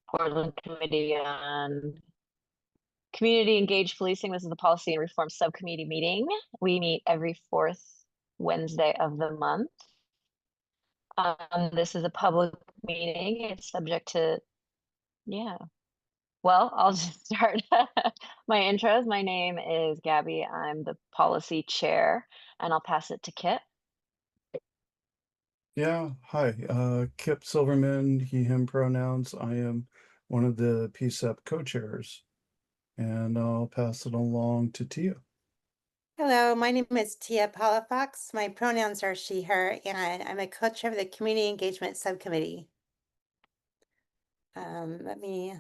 Portland Committee on Community Engaged Policing. This is the Policy and Reform Subcommittee meeting. We meet every fourth Wednesday of the month. This is a public meeting. It's subject to, yeah. Well, I'll just start my intros. My name is Gabby. I'm the policy chair, and I'll pass it to Kip. Yeah, hi. Kip Silverman, he, him pronouns. I am one of the PCCEP co-chairs, and I'll pass it along to Tia. Hello, my name is Tia Palafox. My pronouns are she, her, and I'm a co-chair of the Community Engagement Subcommittee. Let me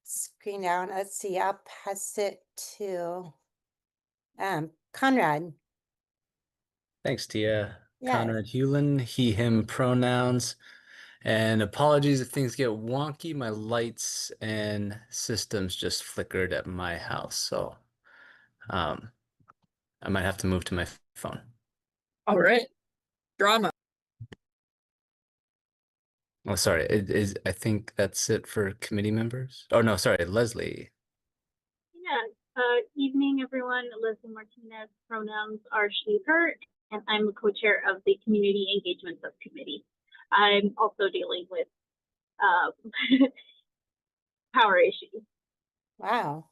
screen down. Let's see, I'll pass it to Conrad. Thanks, Tia. Yeah. Conrad Hewlin, he, him pronouns. And apologies if things get wonky. My lights and systems just flickered at my house. So I might have to move to my phone. All right. Drama. Oh, sorry. I think that's it for committee members. Oh, no, sorry. Leslie. Yeah. Evening, everyone. Leslie Martinez. Pronouns are she, her, and I'm the co-chair of the Community Engagement Subcommittee. I'm also dealing with power issues. Wow.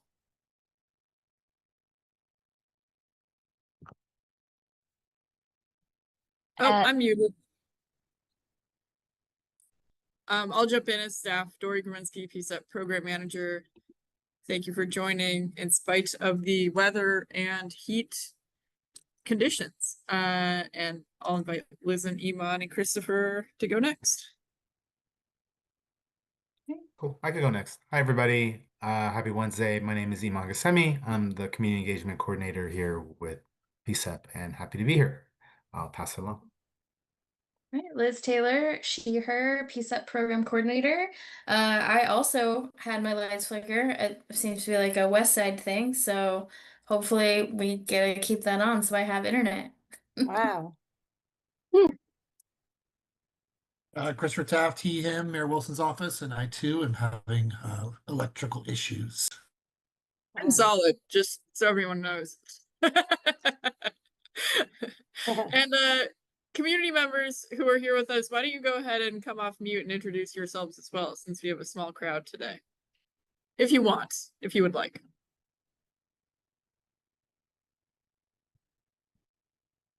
Oh, I'm muted. I'll jump in as staff. Dory Gruminski, PCCEP Program Manager. Thank you for joining in spite of the weather and heat conditions. And I'll invite Liz and Iman and Christopher to go next. Cool. I could go next. Hi, everybody. Happy Wednesday. My name is Iman Gassemi. I'm the Community Engagement Coordinator here with PCCEP and happy to be here. I'll pass it along. All right, Liz Taylor, she, her, PCCEP Program Coordinator. I also had my lights flicker. It seems to be like a West Side thing, so hopefully we get to keep that on so I have internet. Wow. Christopher Taft, he, him, Mayor Wilson's office, and I too am having electrical issues. I'm solid, just so everyone knows. And community members who are here with us, why don't you go ahead and come off mute and introduce yourselves as well, since we have a small crowd today. If you want, if you would like.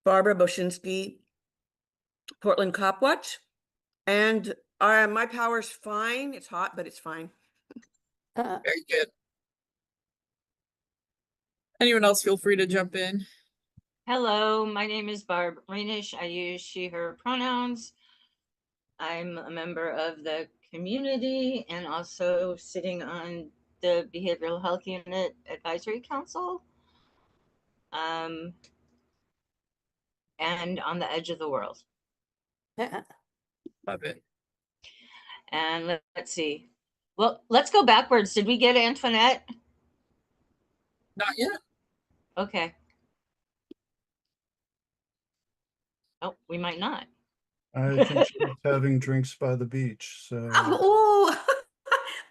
Barbara Boshinsky, Portland Cop Watch. And my power's fine. It's hot, but it's fine. Very good. Anyone else feel free to jump in. Hello, my name is Barb Rainish. I use she, her pronouns. I'm a member of the community and also sitting on the Behavioral Health Unit Advisory Council. And on the edge of the world. Love it. And let's see. Well, let's go backwards. Did we get Antoinette? Not yet. Okay. Oh, we might not. I think she's having drinks by the beach, so. Oh,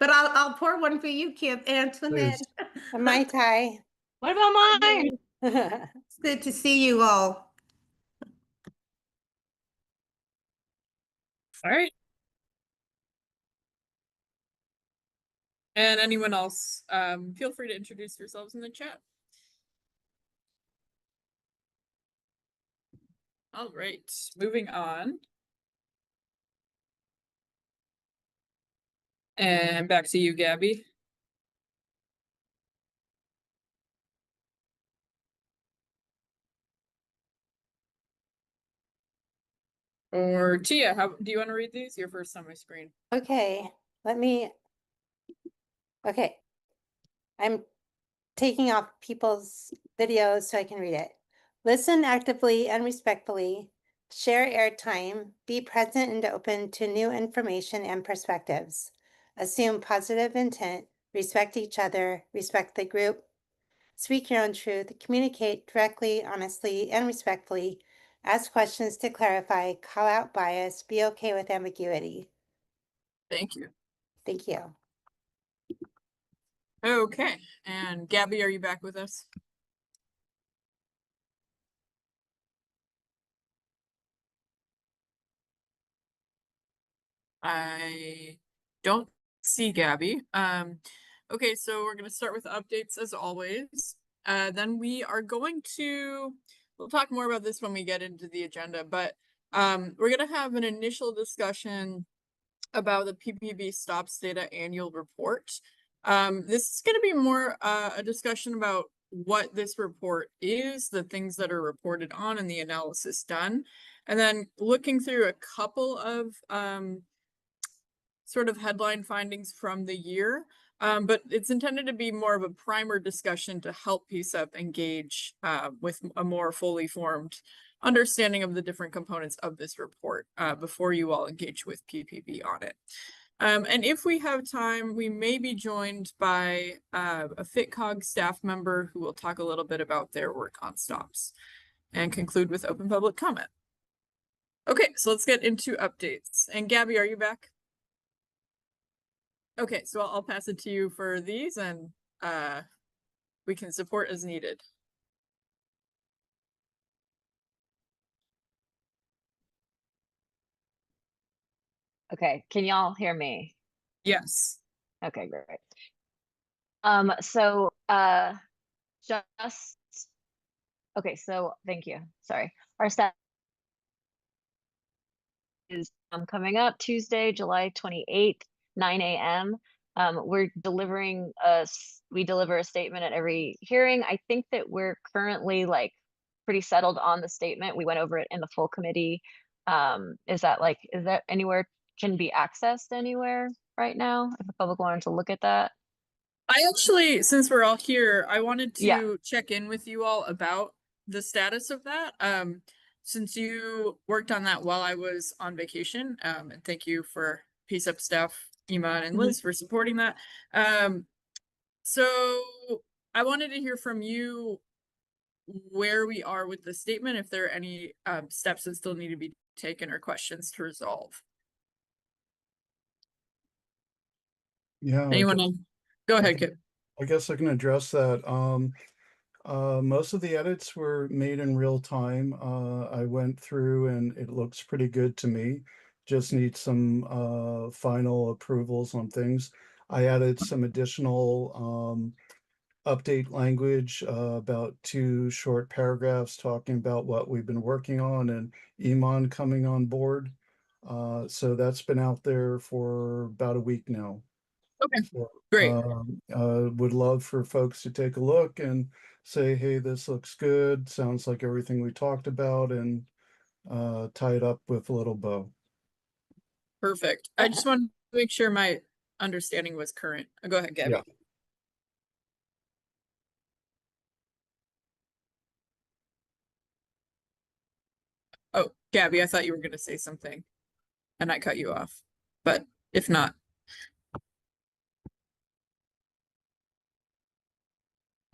but I'll pour one for you, Kip. Antoinette. Mai Tai. What about mine? It's good to see you all. All right. And anyone else, feel free to introduce yourselves in the chat. All right, moving on. And back to you, Gabby. Or Tia, do you want to read these? Your first on my screen. Okay, okay. I'm taking off people's videos so I can read it. Listen actively and respectfully, share airtime, be present and open to new information and perspectives, assume positive intent, respect each other, respect the group, speak your own truth, communicate directly, honestly, and respectfully, ask questions to clarify, call out bias, be okay with ambiguity. Thank you. Thank you. Okay, and Gabby, are you back with us? I don't see Gabby. Okay, so we're gonna start with updates as always. Then we are going to, we'll talk more about this when we get into the agenda, but we're gonna have an initial discussion about the PPB Stops Data Annual Report. This is gonna be more a discussion about what this report is, the things that are reported on, and the analysis done, and then looking through a couple of sort of headline findings from the year. But it's intended to be more of a primer discussion to help PCCEP engage with a more fully formed understanding of the different components of this report before you all engage with PPB on it. And if we have time, we may be joined by a FitCog staff member who will talk a little bit about their work on stops and conclude with open public comment. Okay, so let's get into updates. And Gabby, are you back? Okay, so I'll pass it to you for these, and we can support as needed. Okay, can y'all hear me? Yes. Okay, great. Just okay, so thank you. Sorry. Our staff is coming up Tuesday, July 28th, 9 a.m. We deliver a statement at every hearing. I think that we're currently like pretty settled on the statement. We went over it in the full committee. Is that anywhere can be accessed anywhere right now if the public wanted to look at that? I actually, since we're all here, I wanted to Yeah. check in with you all about the status of that. Since you worked on that while I was on vacation, and thank you for PCCEP staff, Iman and Liz, for supporting that. So I wanted to hear from you where we are with the statement, if there are any steps that still need to be taken or questions to resolve. Yeah, Anyone? Go ahead, Kip. I guess I can address that. Most of the edits were made in real time. I went through and it looks pretty good to me. Just need some final approvals on things. I added some additional update language, about 2 short paragraphs talking about what we've been working on and Iman coming on board. So that's been out there for about a week now. Okay, So, great. would love for folks to take a look and say, hey, this looks good, sounds like everything we talked about, and tie it up with a little bow. Perfect. I just wanted to make sure my understanding was current. Go ahead, Gabby. Yeah. Oh, Gabby, I thought you were going to say something and I cut you off, but if not.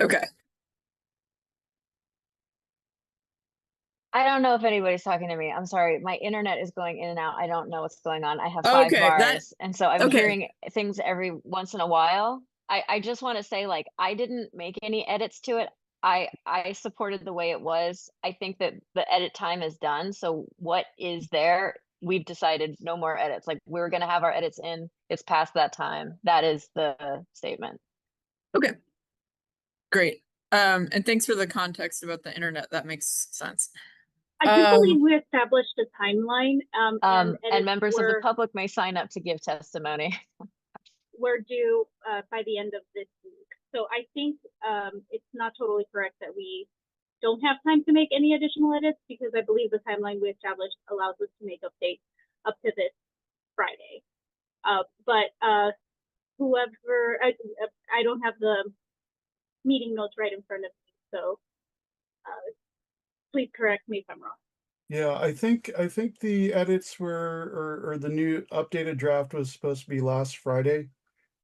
Okay. I don't know if anybody's talking to me. I'm sorry. My internet is going in and out. I don't know what's going on. I have 5 bars, and so I'm hearing things every once in a while. I just want to say, like, I didn't make any edits to it. I supported the way it was. I think that the edit time is done. So what is there? We've decided no more edits. Like, we're gonna have our edits in. It's past that time. That is the statement. Okay. Great. And thanks for the context about the internet. That makes sense. I do believe we established a timeline. And members of the public may sign up to give testimony. We're due by the end of this week. So I think it's not totally correct that we don't have time to make any additional edits, because I believe the timeline we established allows us to make updates up to this Friday. But whoever, I don't have the meeting notes right in front of me, so please correct me if I'm wrong. Yeah, I think the edits were, or the new updated draft was supposed to be last Friday,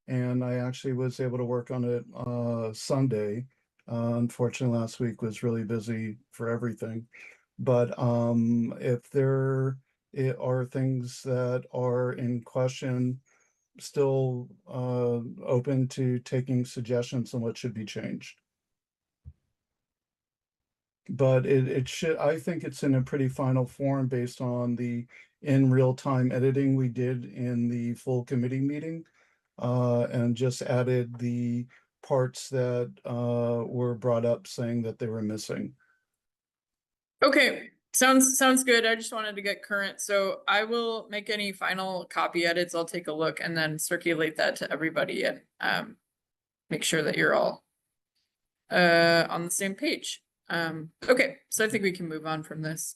and I actually was able to work on it Sunday. Unfortunately, last week was really busy for everything. But if there are things that are in question, still open to taking suggestions on what should be changed. But it should, I think it's in a pretty final form based on the in real time editing we did in the full committee meeting, and just added the parts that were brought up saying that they were missing. Okay, sounds good. I just wanted to get current. So I will make any final copy edits. I'll take a look and then circulate that to everybody and make sure that you're all on the same page. Okay, so I think we can move on from this.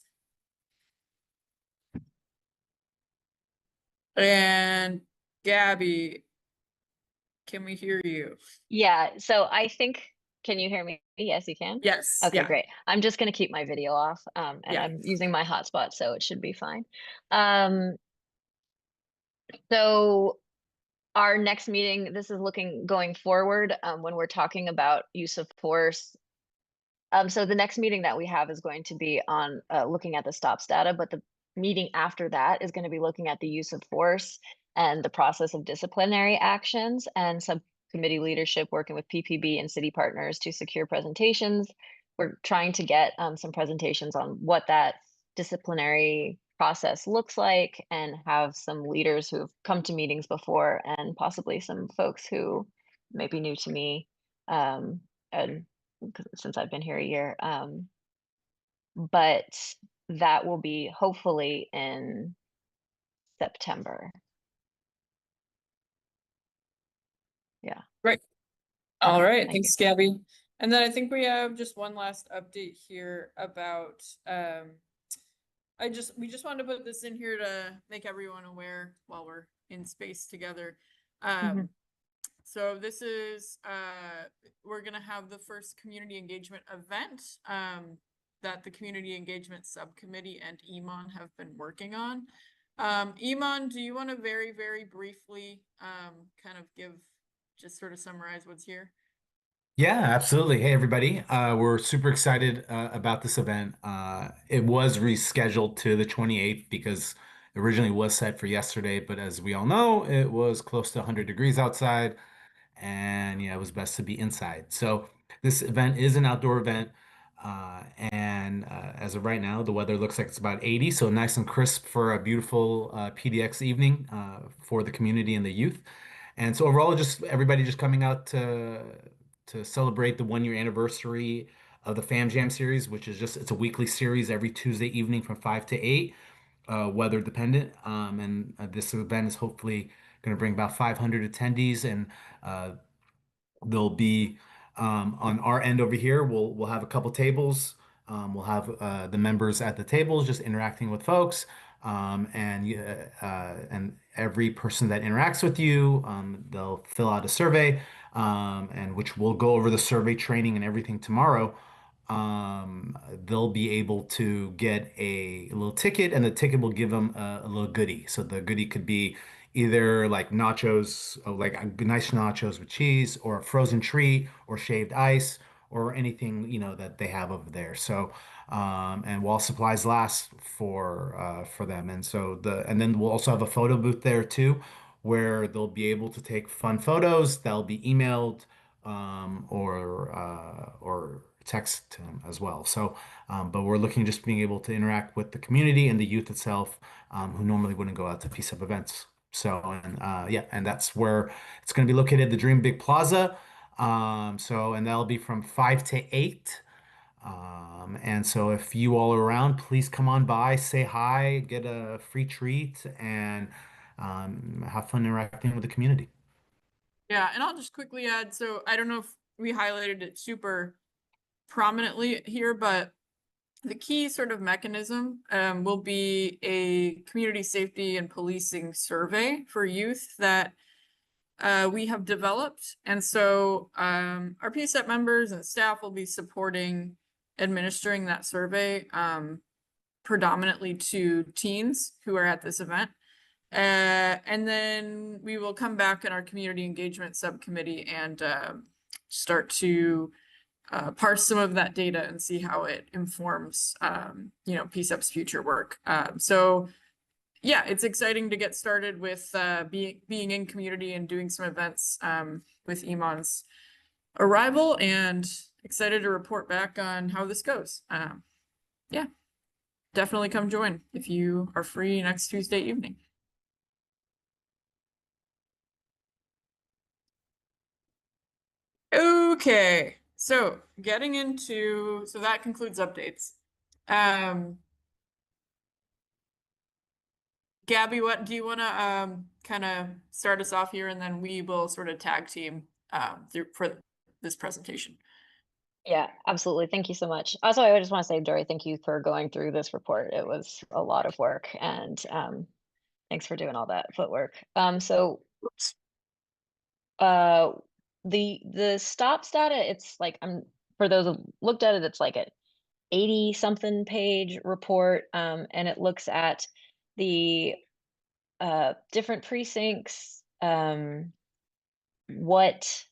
And Gabby, can we hear you? Yeah, so I think, can you hear me? Yes, you can? Yes. Okay, Yeah. great. I'm just gonna keep my video off, and Yeah. I'm using my hotspot, so it should be fine. So our next meeting, this is looking going forward, when we're talking about use of force. So the next meeting that we have is going to be on looking at the stops data, but the meeting after that is going to be looking at the use of force and the process of disciplinary actions, and subcommittee leadership working with PPB and city partners to secure presentations. We're trying to get some presentations on what that disciplinary process looks like, and have some leaders who've come to meetings before, and possibly some folks who may be new to me, and since I've been here a year. But that will be hopefully in September. Yeah. Right. All right. Thank Thanks, Gabby. And then I think we have just one last update here about we just wanted to put this in here to make everyone aware while we're in space together. So this is we're gonna have the first community engagement event that the community engagement subcommittee and Iman have been working on. Iman, do you want to very, very briefly kind of just sort of summarize what's here? Yeah, absolutely. Hey, everybody. We're super excited about this event. It was rescheduled to the 28th because it originally was set for yesterday, but as we all know, it was close to 100 degrees outside, and yeah, it was best to be inside. So this event is an outdoor event, and as of right now, the weather looks like it's about 80, so nice and crisp for a beautiful PDX evening for the community and the youth. And so overall, just everybody just coming out to celebrate the 1 year anniversary of the Fam Jam series, which is it's a weekly series every Tuesday evening from 5 to 8, weather dependent. And this event is hopefully going to bring about 500 attendees, and there'll be on our end over here, we'll have a couple tables. We'll have the members at the tables just interacting with folks. And every person that interacts with you, they'll fill out a survey, and which we'll go over the survey training and everything tomorrow. They'll be able to get a little ticket, and the ticket will give them a little goodie. So the goodie could be either like nachos, like nice nachos with cheese, or a frozen treat, or shaved ice, or anything, that they have over there. So, and while supplies last for them. And then we'll also have a photo booth there too, where they'll be able to take fun photos. They'll be emailed, or text to them as well. So, but we're looking just being able to interact with the community and the youth itself, who normally wouldn't go out to PCCEP events. So, and yeah, and that's where it's going to be located, the Dream Big Plaza. And that'll be from 5 to 8. And so if you all are around, please come on by, say hi, get a free treat, and have fun interacting with the community. Yeah, and I'll just quickly add, so I don't know if we highlighted it super prominently here, but the key sort of mechanism will be a community safety and policing survey for youth that we have developed. And so our PCCEP members and staff will be supporting administering that survey predominantly to teens who are at this event. And then we will come back in our community engagement subcommittee and start to parse some of that data and see how it informs, PCCEP's future work. So yeah, it's exciting to get started with being in community and doing some events with Iman's arrival, and excited to report back on how this goes. Yeah, definitely come join if you are free next Tuesday evening. Okay, so getting into, so that concludes updates. Gabby, what do you want to kind of start us off here, and then we will sort of tag team for this presentation. Yeah, absolutely. Thank you so much. Also, I just want to say, Dory, thank you for going through this report. It was a lot of work, and thanks for doing all that footwork. The stops data, it's like, for those who looked at it, it's like an 80 something page report, and it looks at the different precincts, what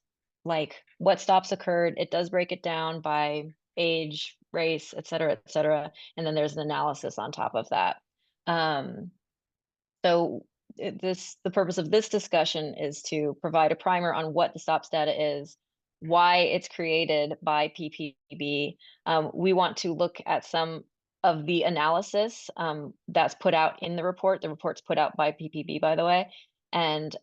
stops occurred. It does break it down by age, race, et cetera, and then there's an analysis on top of that. So the purpose of this discussion is to provide a primer on what the stops data is, why it's created by PPB. We want to look at some of the analysis that's put out in the report. The report's put out by PPB, by the way, and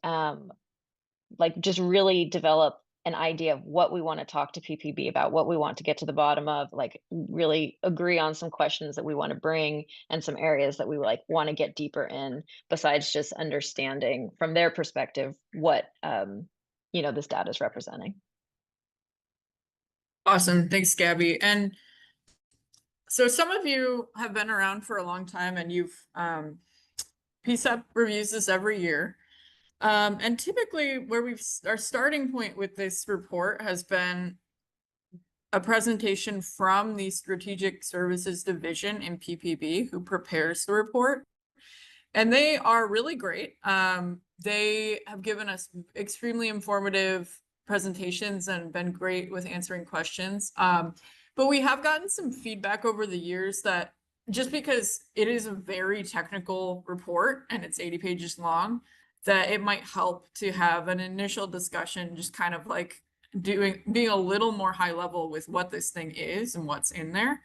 like just really develop an idea of what we want to talk to PPB about, what we want to get to the bottom of, like really agree on some questions that we want to bring and some areas that we like want to get deeper in, besides just understanding from their perspective what this data is representing. Awesome. Thanks, Gabby. And so some of you have been around for a long time, and you've PCCEP reviews this every year. And typically where our starting point with this report has been a presentation from the Strategic Services Division in PPB, who prepares the report. And they are really great. They have given us extremely informative presentations and been great with answering questions. But we have gotten some feedback over the years that just because it is a very technical report and it's 80 pages long, that it might help to have an initial discussion, just kind of like being a little more high level with what this thing is and what's in there.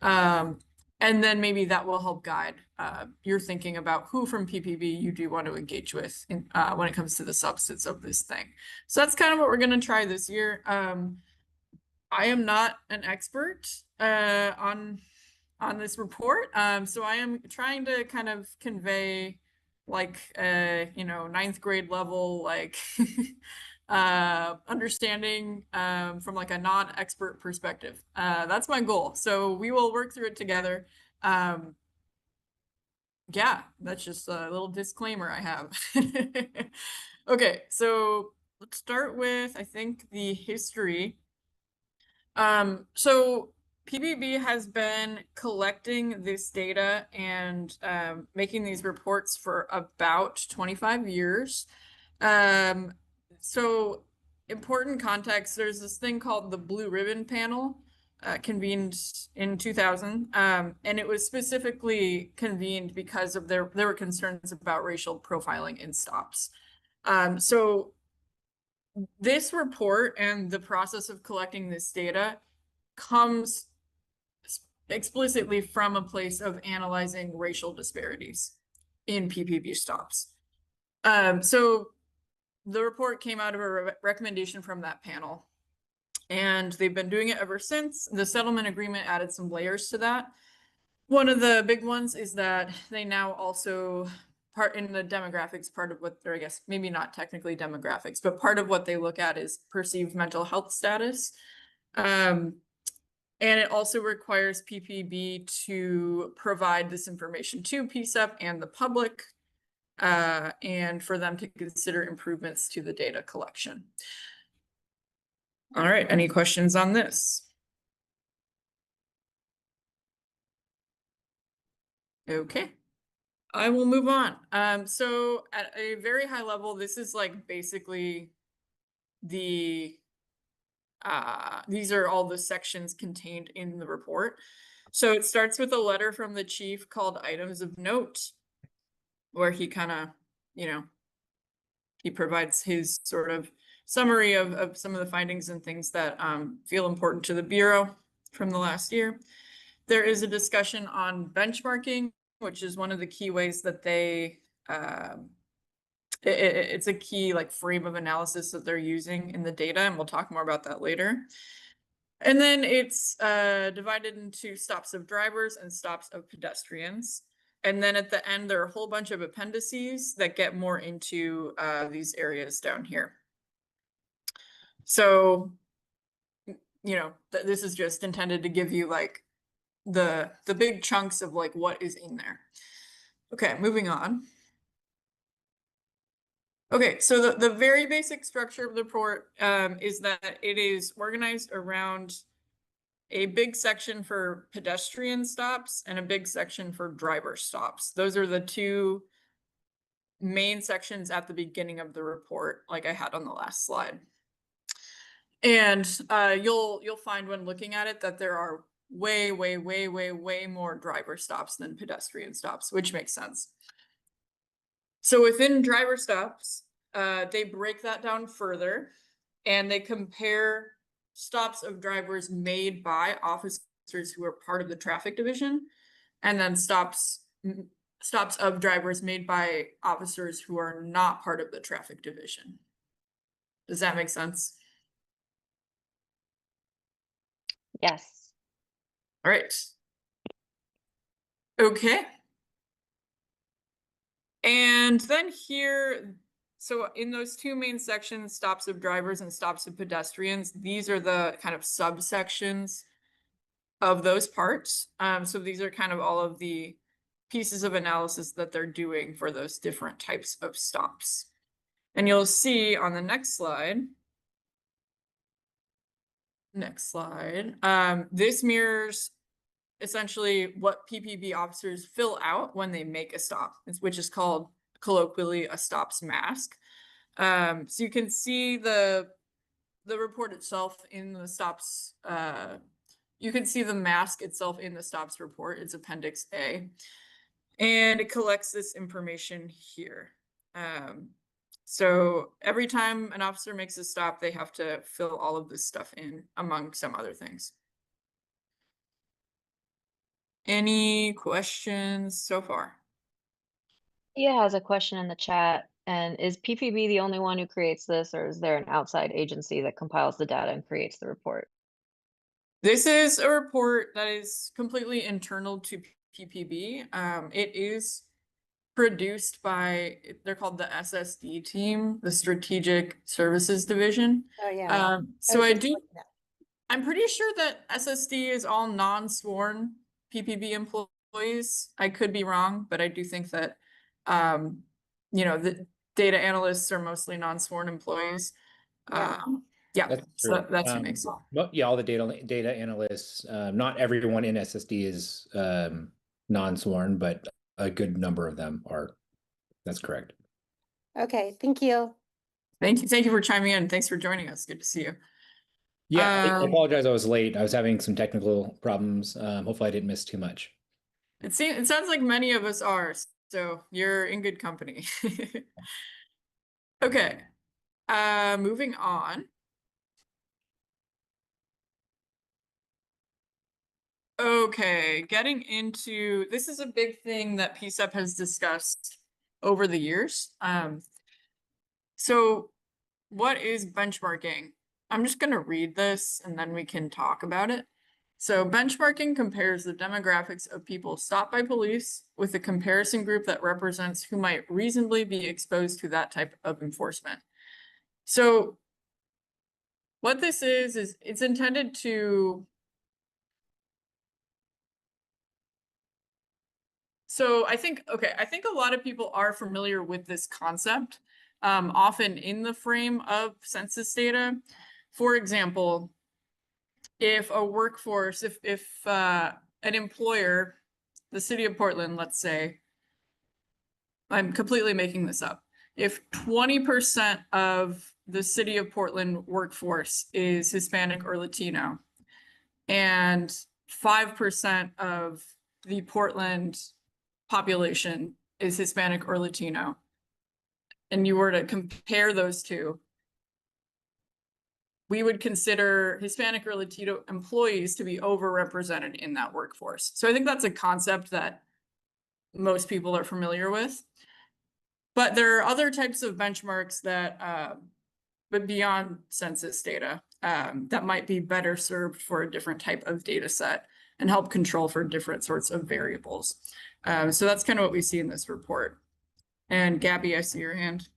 And then maybe that will help guide your thinking about who from PPB you do want to engage with when it comes to the substance of this thing. So that's kind of what we're going to try this year. I am not an expert on this report, so I am trying to kind of convey like ninth grade level like understanding from like a non-expert perspective. That's my goal. So we will work through it together. Yeah, that's just a little disclaimer I have. Okay, so let's start with, I think, the history. So PPB has been collecting this data and making these reports for about 25 years. So important context, there's this thing called the Blue Ribbon Panel, convened in 2000. And it was specifically convened because of there were concerns about racial profiling in stops. So this report and the process of collecting this data comes explicitly from a place of analyzing racial disparities in PPB stops. So the report came out of a recommendation from that panel, and they've been doing it ever since. The settlement agreement added some layers to that. One of the big ones is that they now also part in the demographics, part of what, or I guess maybe not technically demographics, but part of what they look at is perceived mental health status. And it also requires PPB to provide this information to PCCEP and the public, and for them to consider improvements to the data collection. All right, any questions on this? Okay, I will move on. So at a very high level, this is like basically these are all the sections contained in the report. So it starts with a letter from the chief called Items of Note. where he kind of, you know, he provides his sort of summary of some of the findings and things that feel important to the Bureau from the last year. There is a discussion on benchmarking, which is one of the key ways that they, it's a key like frame of analysis that they're using in the data, and we'll talk more about that later. And then it's divided into stops of drivers and stops of pedestrians. And then at the end, there are a whole bunch of appendices that get more into these areas down here. So, you know, this is just intended to give you like the big chunks of like what is in there. Okay, moving on. Okay, so the very basic structure of the report is that it is organized around a big section for pedestrian stops and a big section for driver stops. Those are the two main sections at the beginning of the report, like I had on the last slide. And you'll find when looking at it that there are way more driver stops than pedestrian stops, which makes sense. So within driver stops, they break that down further and they compare stops of drivers made by officers who are part of the traffic division, and then stops of drivers made by officers who are not part of the traffic division. Does that make sense? Yes. All right. Okay. And then here, so in those two main sections, stops of drivers and stops of pedestrians, these are the kind of subsections of those parts. So these are kind of all of the pieces of analysis that they're doing for those different types of stops. And you'll see on the next slide, this mirrors essentially what PPB officers fill out when they make a stop, which is called colloquially a stops mask. So you can see the report itself in the stops. You can see the mask itself in the stops report. It's Appendix A, and it collects this information here. So every time an officer makes a stop, they have to fill all of this stuff in, among some other things. Any questions so far? Yeah, has a question in the chat. And is PPB the only one who creates this, or is there an outside agency that compiles the data and creates the report? This is a report that is completely internal to PPB. It is produced by, they're called the SSD team, the Strategic Services Division. Oh, yeah. So I'm I'm pretty sure that SSD is all non-sworn PPB employees. I could be wrong, but I do think that, you know, the data analysts are mostly non-sworn employees. Yeah, That's so true. that's what makes sense. But yeah, all the data analysts, not everyone in SSD is non-sworn, but a good number of them are. That's correct. Okay, thank you. Thank you for chiming in. Thanks for joining us. Good to see you. Yeah, I apologize. I was late. I was having some technical problems. Hopefully I didn't miss too much. It sounds like many of us are, so you're in good company. Okay, moving on. Okay, getting into, this is a big thing that PCCEP has discussed over the years. So what is benchmarking? I'm just going to read this and then we can talk about it. So benchmarking compares the demographics of people stopped by police with a comparison group that represents who might reasonably be exposed to that type of enforcement. So what this is it's intended to, so I think a lot of people are familiar with this concept, often in the frame of census data. For example, if a workforce, if an employer, the city of Portland, let's say, I'm completely making this up, if 20% of the city of Portland workforce is Hispanic or Latino, and 5% of the Portland population is Hispanic or Latino, and you were to compare those two, we would consider Hispanic or Latino employees to be overrepresented in that workforce. So I think that's a concept that most people are familiar with. But there are other types of benchmarks that, but beyond census data, that might be better served for a different type of data set and help control for different sorts of variables. So that's kind of what we see in this report. And Gabby, I see your hand.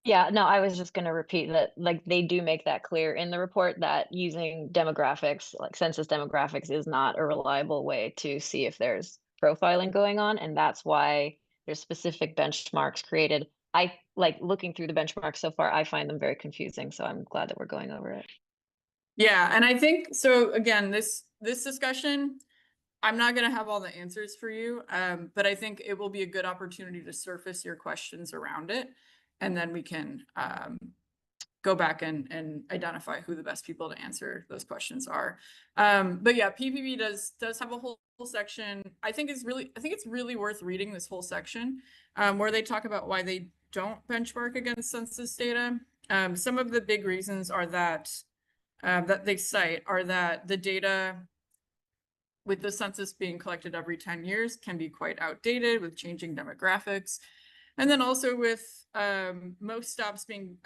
Yeah, no, I was just going to repeat that, like, they do make that clear in the report that using demographics, like census demographics, is not a reliable way to see if there's profiling going on. And that's why there's specific benchmarks created. I like looking through the benchmarks so far, I find them very confusing. So I'm glad that we're going over it. Yeah, and I think so. Again, this discussion, I'm not going to have all the answers for you, but I think it will be a good opportunity to surface your questions around it, and then we can go back and identify who the best people to answer those questions are. But yeah, PPB does have a whole section. I think it's really worth reading this whole section, where they talk about why they don't benchmark against census data. Some of the big reasons are that they cite are that the data with the census being collected every 10 years can be quite outdated with changing demographics. And then also with most stops being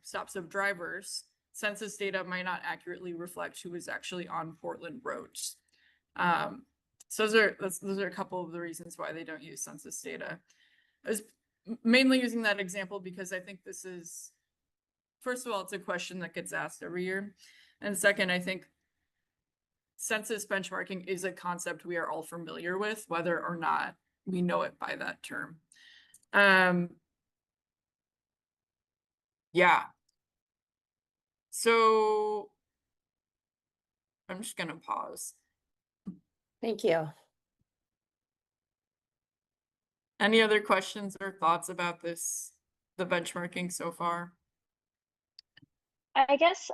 stops of drivers, census data might not accurately reflect who is actually on Portland roads. So those are a couple of the reasons why they don't use census data. I was mainly using that example because I think this is, first of all, it's a question that gets asked every year. And second, I think census benchmarking is a concept we are all familiar with, whether or not we know it by that term. Yeah. So I'm just gonna pause. Thank you. Any other questions or thoughts about the benchmarking so far? I guess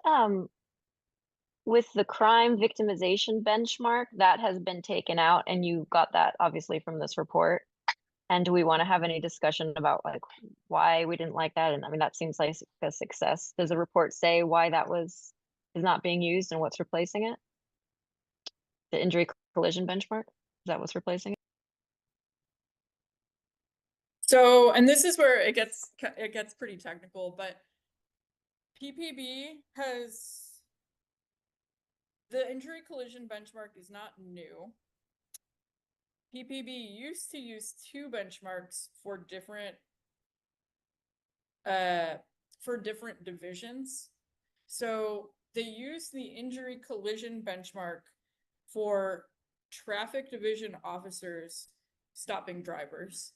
with the crime victimization benchmark, that has been taken out, and you got that obviously from this report. And do we want to have any discussion about like why we didn't like that? And I mean, that seems like a success. Does the report say why that is not being used and what's replacing it? The injury collision benchmark? Is that what's replacing it? So, and this is where it gets pretty technical, but PPB has, the injury collision benchmark is not new. PPB used to use two benchmarks for different divisions. So they used the injury collision benchmark for traffic division officers stopping drivers,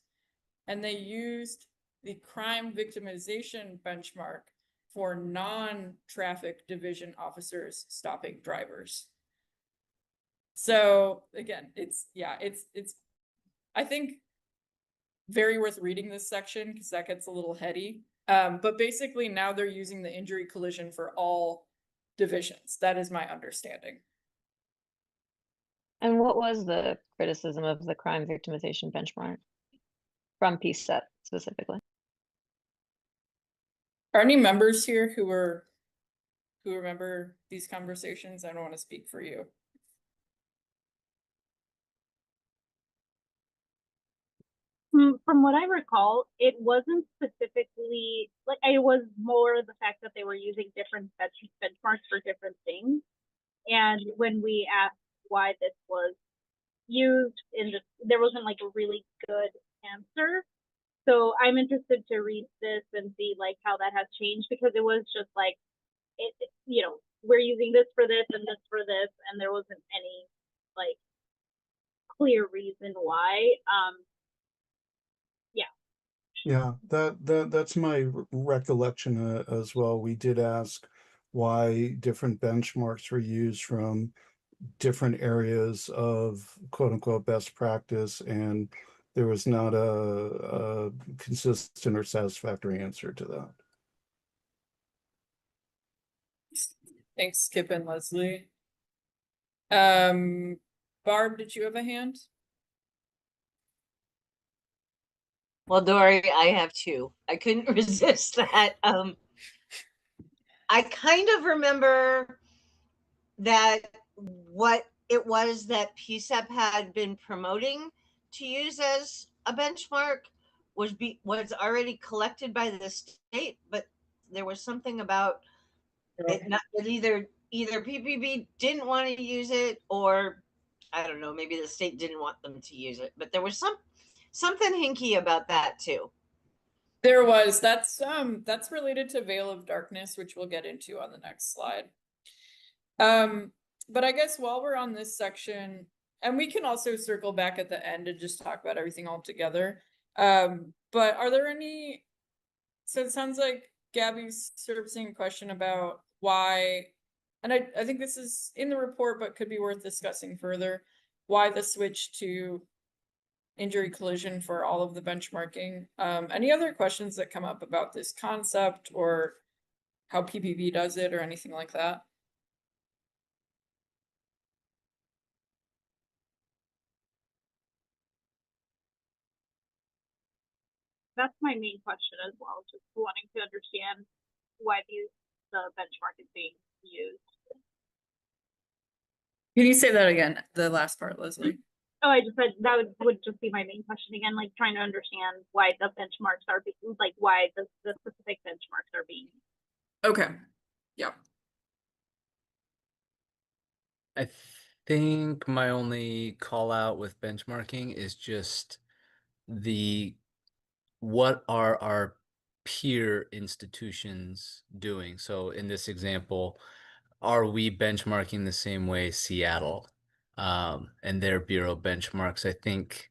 and they used the crime victimization benchmark for non-traffic division officers stopping drivers. So again, it's I think very worth reading this section because that gets a little heady. But basically now they're using the injury collision for all divisions. That is my understanding. And what was the criticism of the crime victimization benchmark from PCCEP specifically? Are any members here who remember these conversations? I don't want to speak for you. From what I recall, it wasn't specifically like, it was more the fact that they were using different benchmarks for different things. And when we asked why this was used there wasn't like a really good answer. So I'm interested to read this and see like how that has changed, because it was just like, we're using this for this and this for this, and there wasn't any like clear reason why. Yeah, that's my recollection as well. We did ask why different benchmarks were used from different areas of quote unquote best practice, and there was not a consistent or satisfactory answer to that. Thanks, Skip and Leslie. Barb, did you have a hand? Well, Dory, I have two. I couldn't resist that. I kind of remember that what it was that PCEP had been promoting to use as a benchmark was already collected by the state, but there was something about it not it either PPB didn't want to use it, or I don't know, maybe the state didn't want them to use it, but there was something hinky about that too. There was. That's related to Veil of Darkness, which we'll get into on the next slide. But I guess while we're on this section, and we can also circle back at the end and just talk about everything all together. But are there any, so it sounds like Gabby's surfacing a question about why, and I think this is in the report, but could be worth discussing further, why the switch to injury collision for all of the benchmarking. Any other questions that come up about this concept or how PPB does it or anything like that? That's my main question as well, just wanting to understand why the benchmark is being used. Can you say that again, the last part, Leslie? Oh, I just said that would just be my main question again, like trying to understand why the benchmarks are being, like why the specific benchmarks are being used. Okay. Yeah. I think my only call out with benchmarking is just what are our peer institutions doing? So in this example, are we benchmarking the same way Seattle and their bureau benchmarks? I think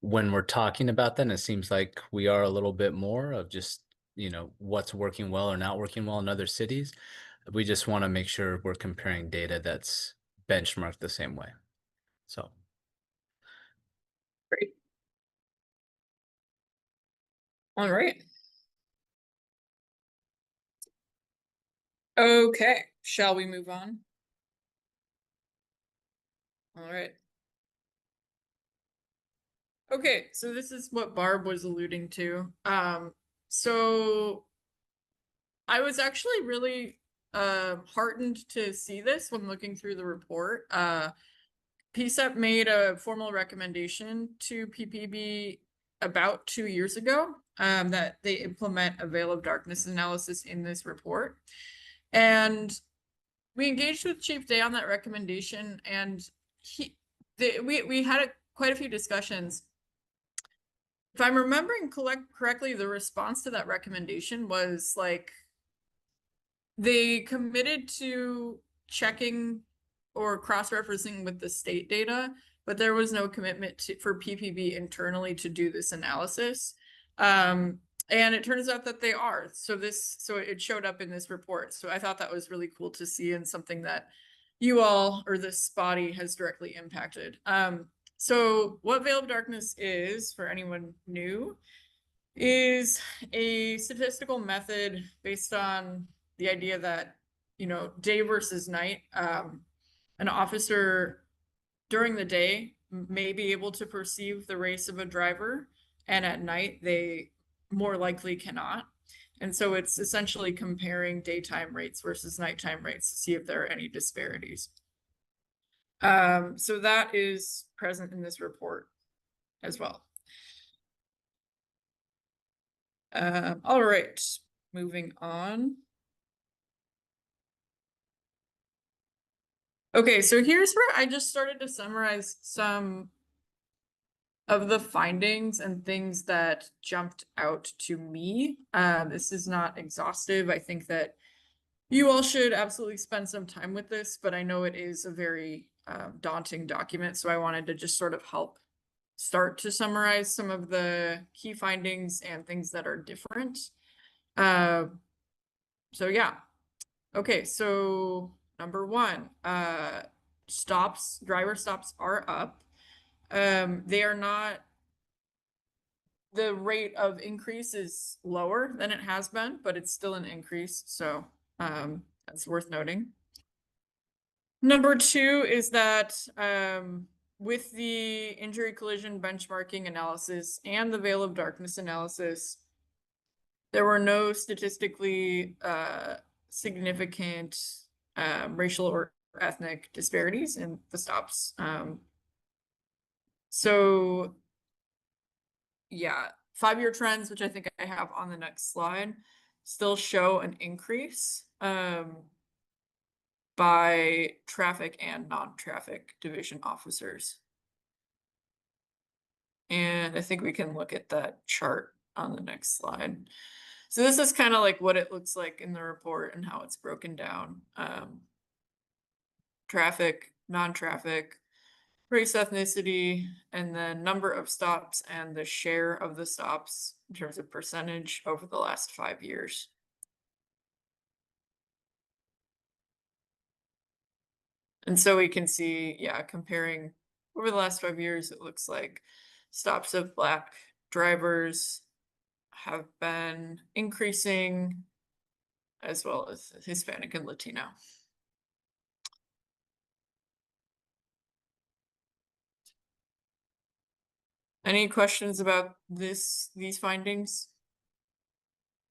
when we're talking about that, it seems like we are a little bit more of just, what's working well or not working well in other cities. We just want to make sure we're comparing data that's benchmarked the same way. So. Great. All right. Okay, shall we move on? All right. Okay, so this is what Barb was alluding to. So I was actually really heartened to see this when looking through the report. PCEP made a formal recommendation to PPB about 2 years ago that they implement a Veil of Darkness analysis in this report. And we engaged with Chief Day on that recommendation, and we had quite a few discussions. If I'm remembering correctly, the response to that recommendation was like they committed to checking or cross-referencing with the state data, but there was no commitment for PPB internally to do this analysis. And it turns out that they are. So it showed up in this report. So I thought that was really cool to see, and something that you all or this body has directly impacted. So what Veil of Darkness is, for anyone new, is a statistical method based on the idea that, day versus night, an officer during the day may be able to perceive the race of a driver, and at night they more likely cannot. And so it's essentially comparing daytime rates versus nighttime rates to see if there are any disparities. So that is present in this report as well. All right, moving on. Okay, so here's where I just started to summarize some of the findings and things that jumped out to me. This is not exhaustive. I think that you all should absolutely spend some time with this, but I know it is a very daunting document, so I wanted to just sort of help start to summarize some of the key findings and things that are different. So yeah. Okay, so number one, driver stops are up. They are not, the rate of increase is lower than it has been, but it's still an increase. So that's worth noting. Number two is that with the injury collision benchmarking analysis and the veil of darkness analysis, there were no statistically significant racial or ethnic disparities in the stops. So yeah, 5-year trends, which I think I have on the next slide, still show an increase by traffic and non-traffic division officers. And I think we can look at that chart on the next slide. So this is kind of like what it looks like in the report and how it's broken down. Traffic, non-traffic, race, ethnicity, and then number of stops and the share of the stops in terms of percentage over the last 5 years. And so we can see, yeah, comparing over the last 5 years, it looks like stops of Black drivers have been increasing, as well as Hispanic and Latino. Any questions about these findings?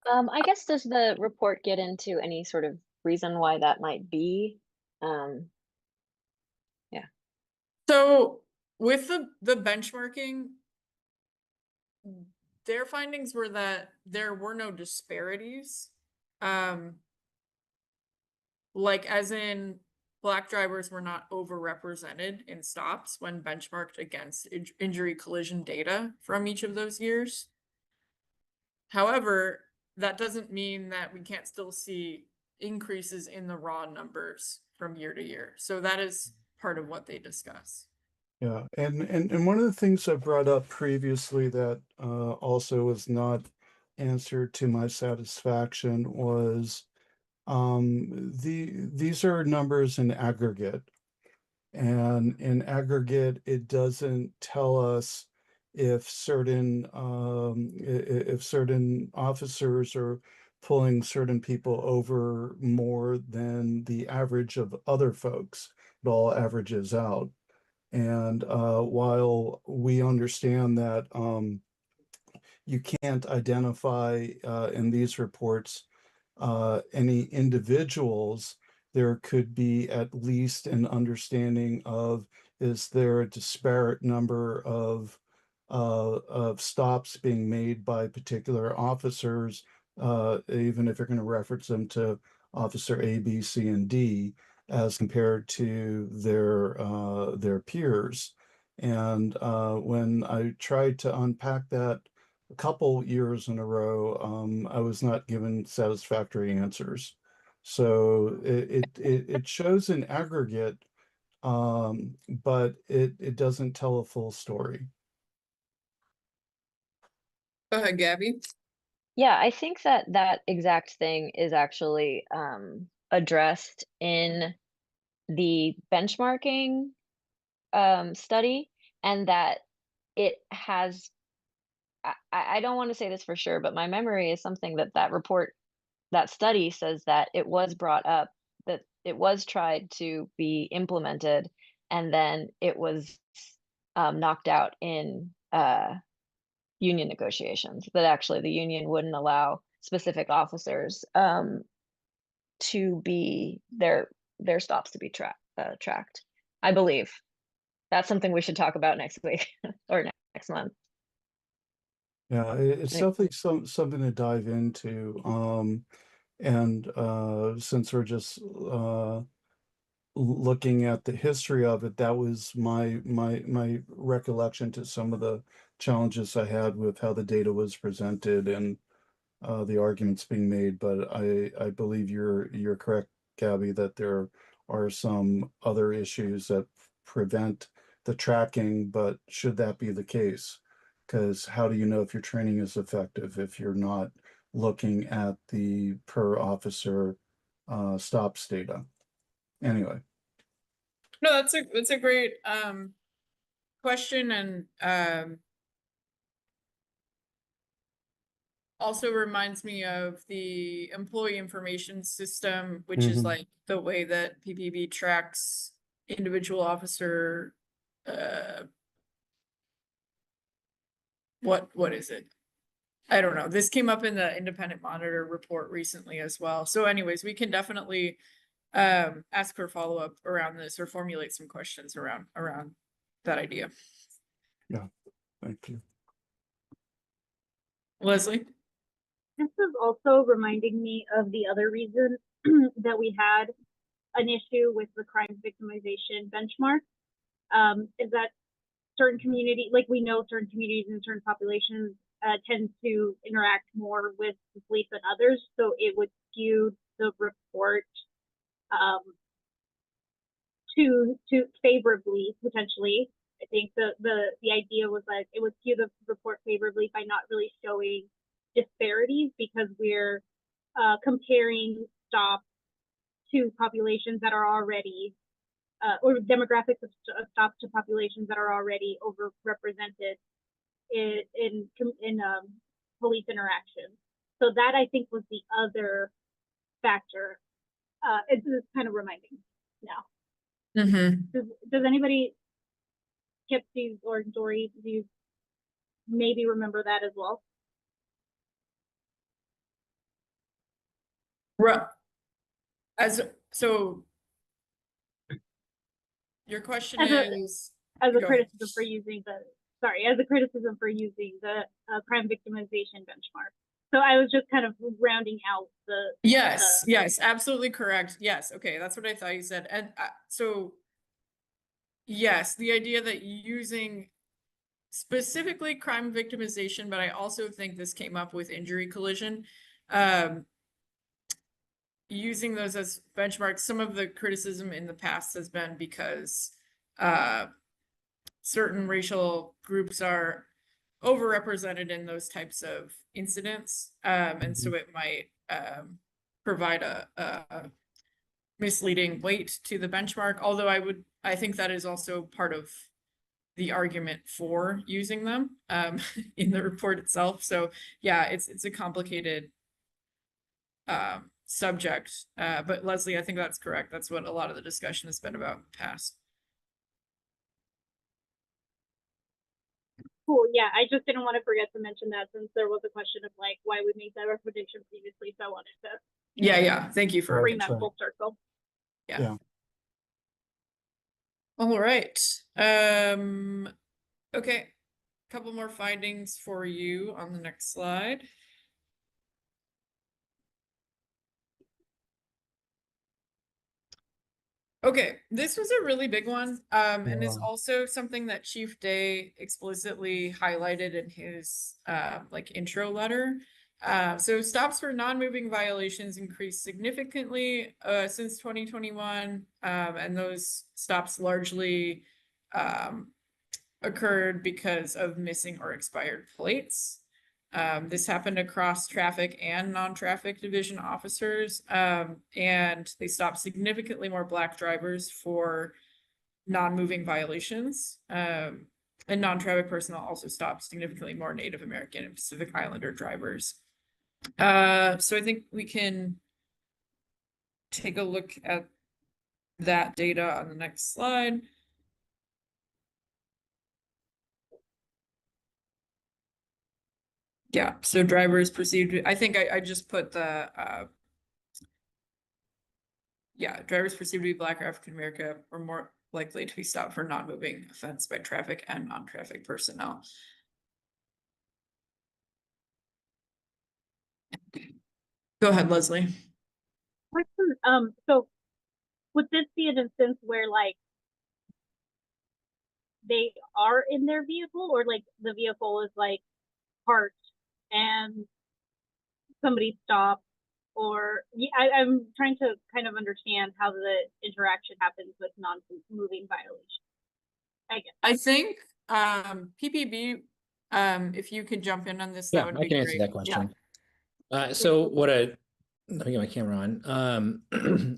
I guess, does the report get into any sort of reason why that might be? Yeah. So with the benchmarking, their findings were that there were no disparities. Like as in Black drivers were not overrepresented in stops when benchmarked against injury collision data from each of those years. However, that doesn't mean that we can't still see increases in the raw numbers from year to year. So that is part of what they discuss. Yeah, and one of the things I brought up previously that also was not answered to my satisfaction was these are numbers in aggregate. And in aggregate, it doesn't tell us if certain officers are pulling certain people over more than the average of other folks. It all averages out. And while we understand that you can't identify in these reports any individuals, there could be at least an understanding of, is there a disparate number of stops being made by particular officers, even if you're going to reference them to officer A, B, C, and D, as compared to their peers. And when I tried to unpack that a couple years in a row, I was not given satisfactory answers. So it shows an aggregate, but it doesn't tell a full story. Go ahead, Gabby. Yeah, I think that that exact thing is actually addressed in the benchmarking study, and that it has, I don't want to say this for sure, but my memory is something that report, that study says that it was brought up, that it was tried to be implemented, and then it was knocked out in union negotiations, that actually the union wouldn't allow specific officers to be their stops to be tracked. I believe that's something we should talk about next week or next month. Yeah, it's definitely something to dive into. And since we're just looking at the history of it, that was my recollection to some of the challenges I had with how the data was presented and the arguments being made. But I believe you're correct, Gabby, that there are some other issues that prevent the tracking. But should that be the case? Because how do you know if your training is effective if you're not looking at the per officer stops data? Anyway. No, that's a great question, and also reminds me of the employee information system, which is like the way that PPB tracks individual officer what is it? I don't know. This came up in the independent monitor report recently as well. So anyways, we can definitely ask for follow-up around this or formulate some questions around that idea. Yeah, thank you. Leslie? This is also reminding me of the other reason that we had an issue with the crime victimization benchmark, is that certain community, like we know certain communities and certain populations tend to interact more with the police than others, so it would skew the report to favorably, potentially. I think the idea was that it would skew the report favorably by not really showing disparities, because we're comparing stops to populations that are already or demographics of stops to populations that are already overrepresented in police interaction. So that, I think, was the other factor. It's kind of reminding now. Mm-hmm. Does anybody, Kipsy or Dory, do you maybe remember that as well? So your question is as a criticism for using the crime victimization benchmark. So I was just kind of rounding out the yes, absolutely correct. Yes, okay, that's what I thought you said. And so yes, the idea that using specifically crime victimization, but I also think this came up with injury collision, using those as benchmarks. Some of the criticism in the past has been because certain racial groups are overrepresented in those types of incidents, and so it might provide a misleading weight to the benchmark, although I think that is also part of the argument for using them in the report itself. So yeah, it's a complicated subject, but Leslie, I think that's correct. That's what a lot of the discussion has been about in the past. Cool. Yeah, I just didn't want to forget to mention that, since there was a question of like why we made that recommendation previously. So I wanted to yeah, thank you for bring that full circle. Yeah. All right. Okay, couple more findings for you on the next slide. Okay, this was a really big one, and is also something that Chief Day explicitly highlighted in his like intro letter. So stops for non-moving violations increased significantly since 2021, and those stops largely occurred because of missing or expired plates. This happened across traffic and non-traffic division officers, and they stopped significantly more Black drivers for non-moving violations. And non-traffic personnel also stopped significantly more Native American and Pacific Islander drivers. So I think we can take a look at that data on the next slide. Yeah, so drivers perceived, I think I just put the, drivers perceived to be Black or African American were more likely to be stopped for non-moving offense by traffic and non-traffic personnel. Go ahead, Leslie. Question, so would this be an instance where like they are in their vehicle, or like the vehicle is like parked and somebody stopped, or I'm trying to kind of understand how the interaction happens with non-moving violations, I guess. I think PPB, if you could jump in on this, that would be great. I can answer that question. So let me get my camera on.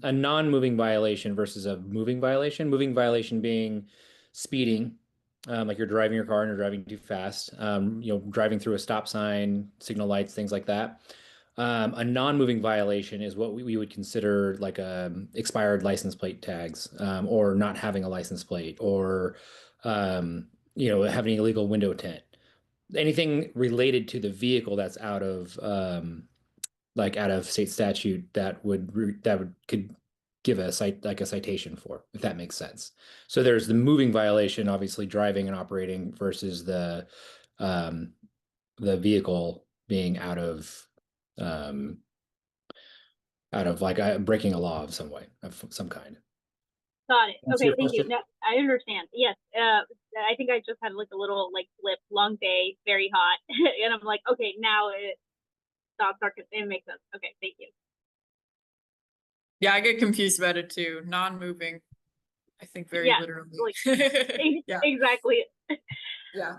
A non-moving violation versus a moving violation. Moving violation being speeding, like you're driving your car and you're driving too fast, driving through a stop sign, signal lights, things like that. A non-moving violation is what we would consider like expired license plate tags, or not having a license plate, or having illegal window tint, anything related to the vehicle that's out of out of state statute that could give a citation for, if that makes sense. So there's the moving violation, obviously driving and operating, versus the vehicle being out of breaking a law of some kind. Got it. Answer Okay, your thank you. question? No, I understand. Yes. I think I just had like a little like blip, long day, very hot. And I'm like, okay, now it makes sense. Okay, thank you. Yeah, I get confused about it too. Non-moving, I think very Yeah, literally. like, Yeah. exactly. Yeah.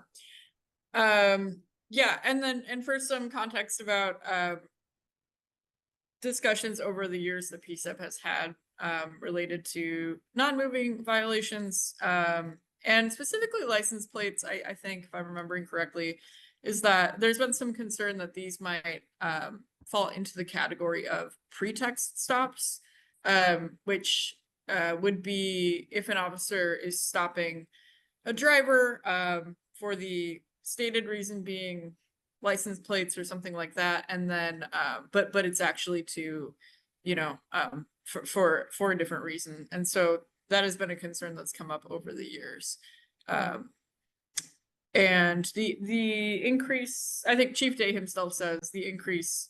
Yeah, and for some context about discussions over the years that PCCEP has had related to non-moving violations, and specifically license plates, I think, if I'm remembering correctly, is that there's been some concern that these might fall into the category of pretext stops, which would be if an officer is stopping a driver for the stated reason being license plates or something like that, and then but it's actually to for a different reason. And so that has been a concern that's come up over the years. And the increase, I think Chief Day himself says the increase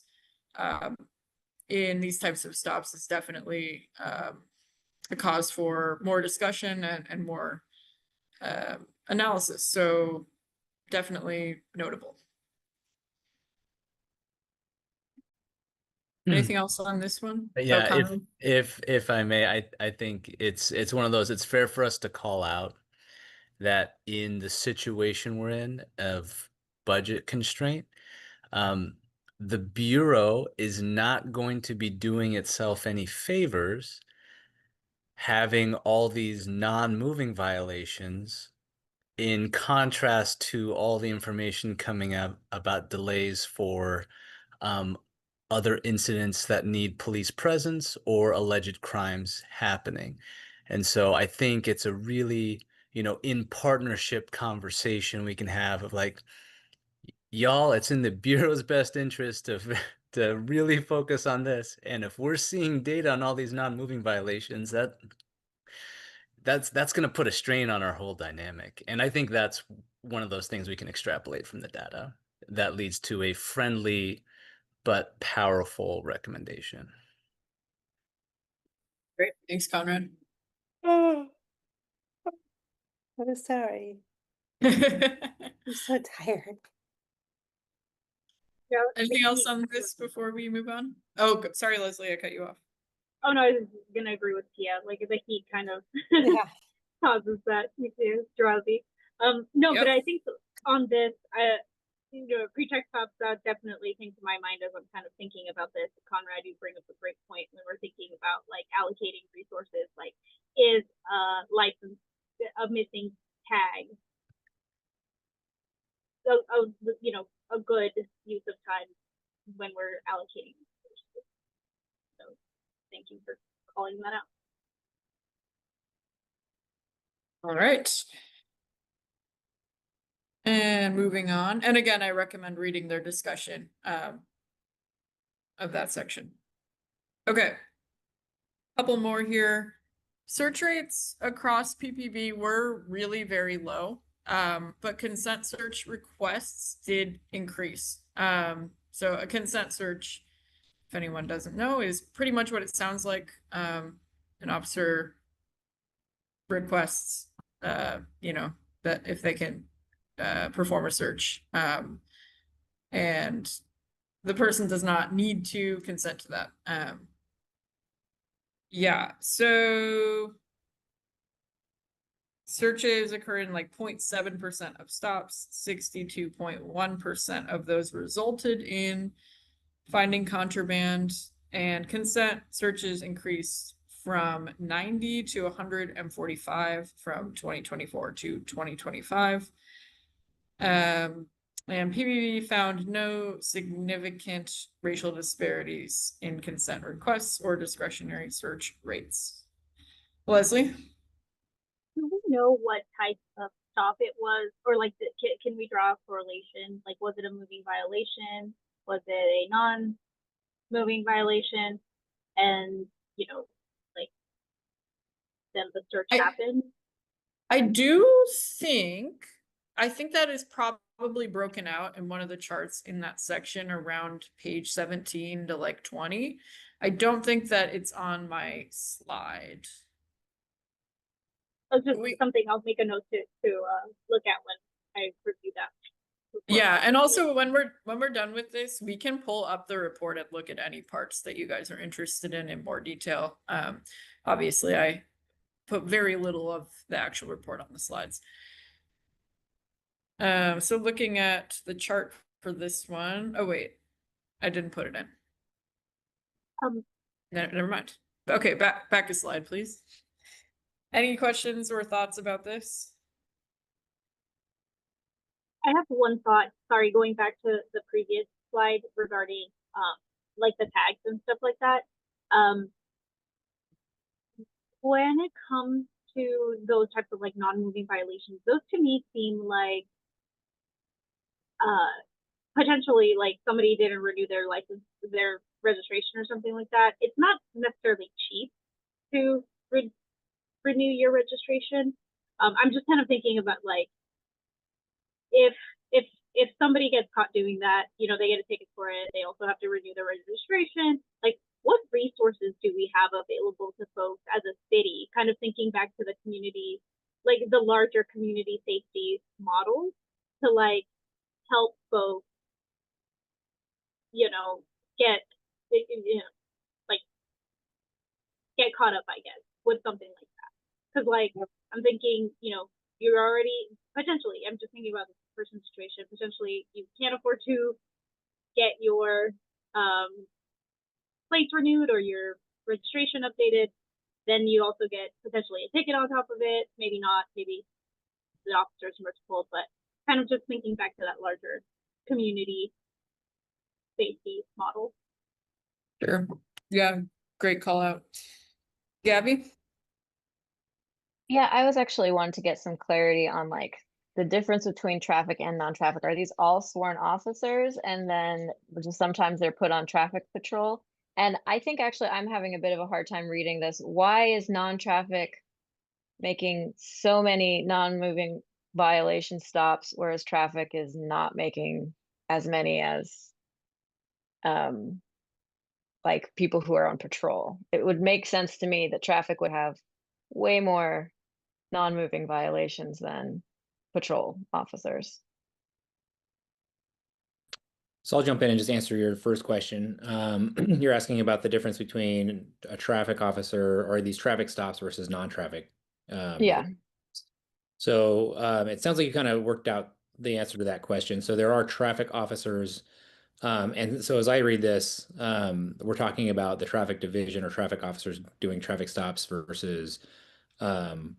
in these types of stops is definitely a cause for more discussion and more analysis. So definitely notable. Anything else on this one? Yeah, if I may, I think it's one of those, it's fair for us to call out that in the situation we're in of budget constraint, the Bureau is not going to be doing itself any favors having all these non-moving violations, in contrast to all the information coming out about delays for other incidents that need police presence or alleged crimes happening. And so I think it's a really, in partnership conversation we can have of like, y'all, it's in the Bureau's best interest to really focus on this. And if we're seeing data on all these non-moving violations, that's going to put a strain on our whole dynamic. And I think that's one of those things we can extrapolate from the data that leads to a friendly but powerful recommendation. Great. Thanks, Conrad. I'm sorry. I'm so tired. Yeah, Anything else on this before we move on? Oh, sorry, Leslie, I cut you off. Oh no, I was gonna agree with Tia. Like the heat kind of Yeah. causes that drowsy. No, Yep. but I think on this, pretext stops definitely came to my mind as I'm kind of thinking about this. Conrad, you bring up a great point when we're thinking about like allocating resources. Like, is license a missing tag a good use of time when we're allocating resources? So thank you for calling that out. All right. And moving on. And again, I recommend reading their discussion of that section. Okay. Couple more here. Search rates across PPB were really very low, but consent search requests did increase. So a consent search, if anyone doesn't know, is pretty much what it sounds like. An officer requests, that if they can perform a search, and the person does not need to consent to that. Yeah, so searches occur in like 0.7% of stops, 62.1% of those resulted in finding contraband, and consent searches increased from 90 to 145 from 2024 to 2025. And PBB found no significant racial disparities in consent requests or discretionary search rates. Leslie? know what type of stop it was, or like, can we draw a correlation? Like, was it a moving violation? Was it a non-moving violation? And like, then the search happened. I think that is probably broken out in one of the charts in that section around page 17 to like 20. I don't think that it's on my slide. It's just something I'll make a note to look at when I review that. Yeah, and also when we're done with this, we can pull up the report and look at any parts that you guys are interested in more detail. Obviously, I put very little of the actual report on the slides. So looking at the chart for this one, oh wait, I didn't put it in. Never mind. Okay, back a slide, please. Any questions or thoughts about this? I have one thought, sorry, going back to the previous slide regarding like the tags and stuff like that. When it comes to those types of like non-moving violations, those to me seem like potentially like somebody didn't renew their license, their registration or something like that. It's not necessarily cheap to renew your registration. I'm just kind of thinking about like, if somebody gets caught doing that, they get a ticket for it. They also have to renew their registration. Like, what resources do we have available to folks as a city? Kind of thinking back to the community, like the larger community safety model, to like help folks, get like get caught up, I guess, with something like that. Because like I'm thinking, you're already potentially, I'm just thinking about the person's situation, potentially you can't afford to get your plates renewed or your registration updated, then you also get potentially a ticket on top of it. Maybe not, maybe the officer's merciful, but kind of just thinking back to that larger community safety model. Sure. Yeah, great call out. Gabby? Yeah, I was actually wanting to get some clarity on like the difference between traffic and non-traffic. Are these all sworn officers? And then just sometimes they're put on traffic patrol. And I think actually I'm having a bit of a hard time reading this. Why is non-traffic making so many non-moving violation stops, whereas traffic is not making as many as like people who are on patrol? It would make sense to me that traffic would have way more non-moving violations than patrol officers. So I'll jump in and just answer your first question. You're asking about the difference between a traffic officer or these traffic stops versus non-traffic. Yeah. So it sounds like you kind of worked out the answer to that question. So there are traffic officers. And so as I read this, we're talking about the traffic division or traffic officers doing traffic stops versus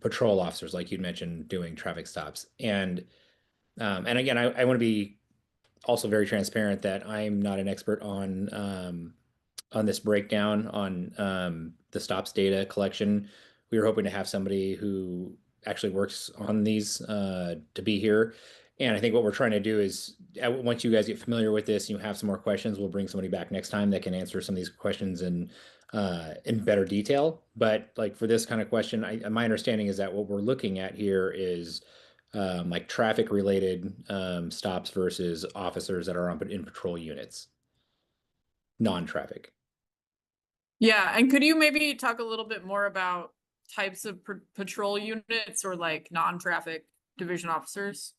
patrol officers, like you mentioned, doing traffic stops. And again, I want to be also very transparent that I'm not an expert on this breakdown on the stops data collection. We were hoping to have somebody who actually works on these to be here. And I think what we're trying to do is once you guys get familiar with this and you have some more questions, we'll bring somebody back next time that can answer some of these questions in better detail. But like for this kind of question, my understanding is that what we're looking at here is like traffic related stops versus officers that are in patrol units, non-traffic. Yeah, and could you maybe talk a little bit more about types of patrol units or like non-traffic division officers?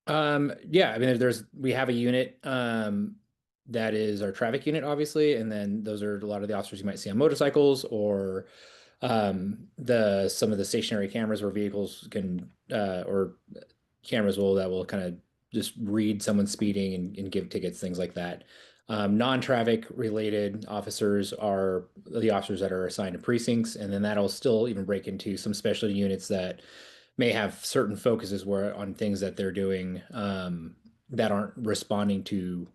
Yeah, I mean, we have a unit that is our traffic unit, obviously, and then those are a lot of the officers you might see on motorcycles or some of the stationary cameras where vehicles can or cameras that will kind of just read someone speeding and give tickets, things like that. Non-traffic related officers are the officers that are assigned to precincts, and then that'll still even break into some special units that may have certain focuses on things that they're doing that aren't responding to.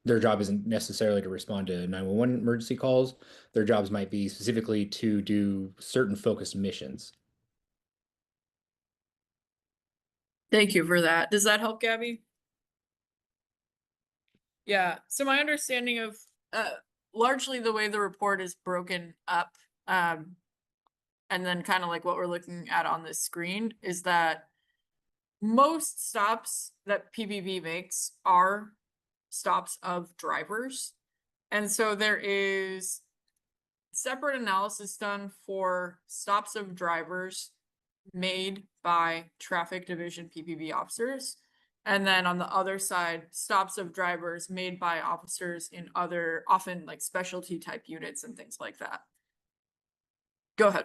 Their job isn't necessarily to respond to 911 emergency calls. Their jobs might be specifically to do certain focused missions. Thank you for that. Does that help, Gabby? Yeah. So my understanding of largely the way the report is broken up, and then kind of like what we're looking at on this screen is that most stops that PBB makes are stops of drivers. And so there is separate analysis done for stops of drivers made by traffic division PPB officers. And then on the other side, stops of drivers made by officers in other, often like specialty type units and things like that. Go ahead.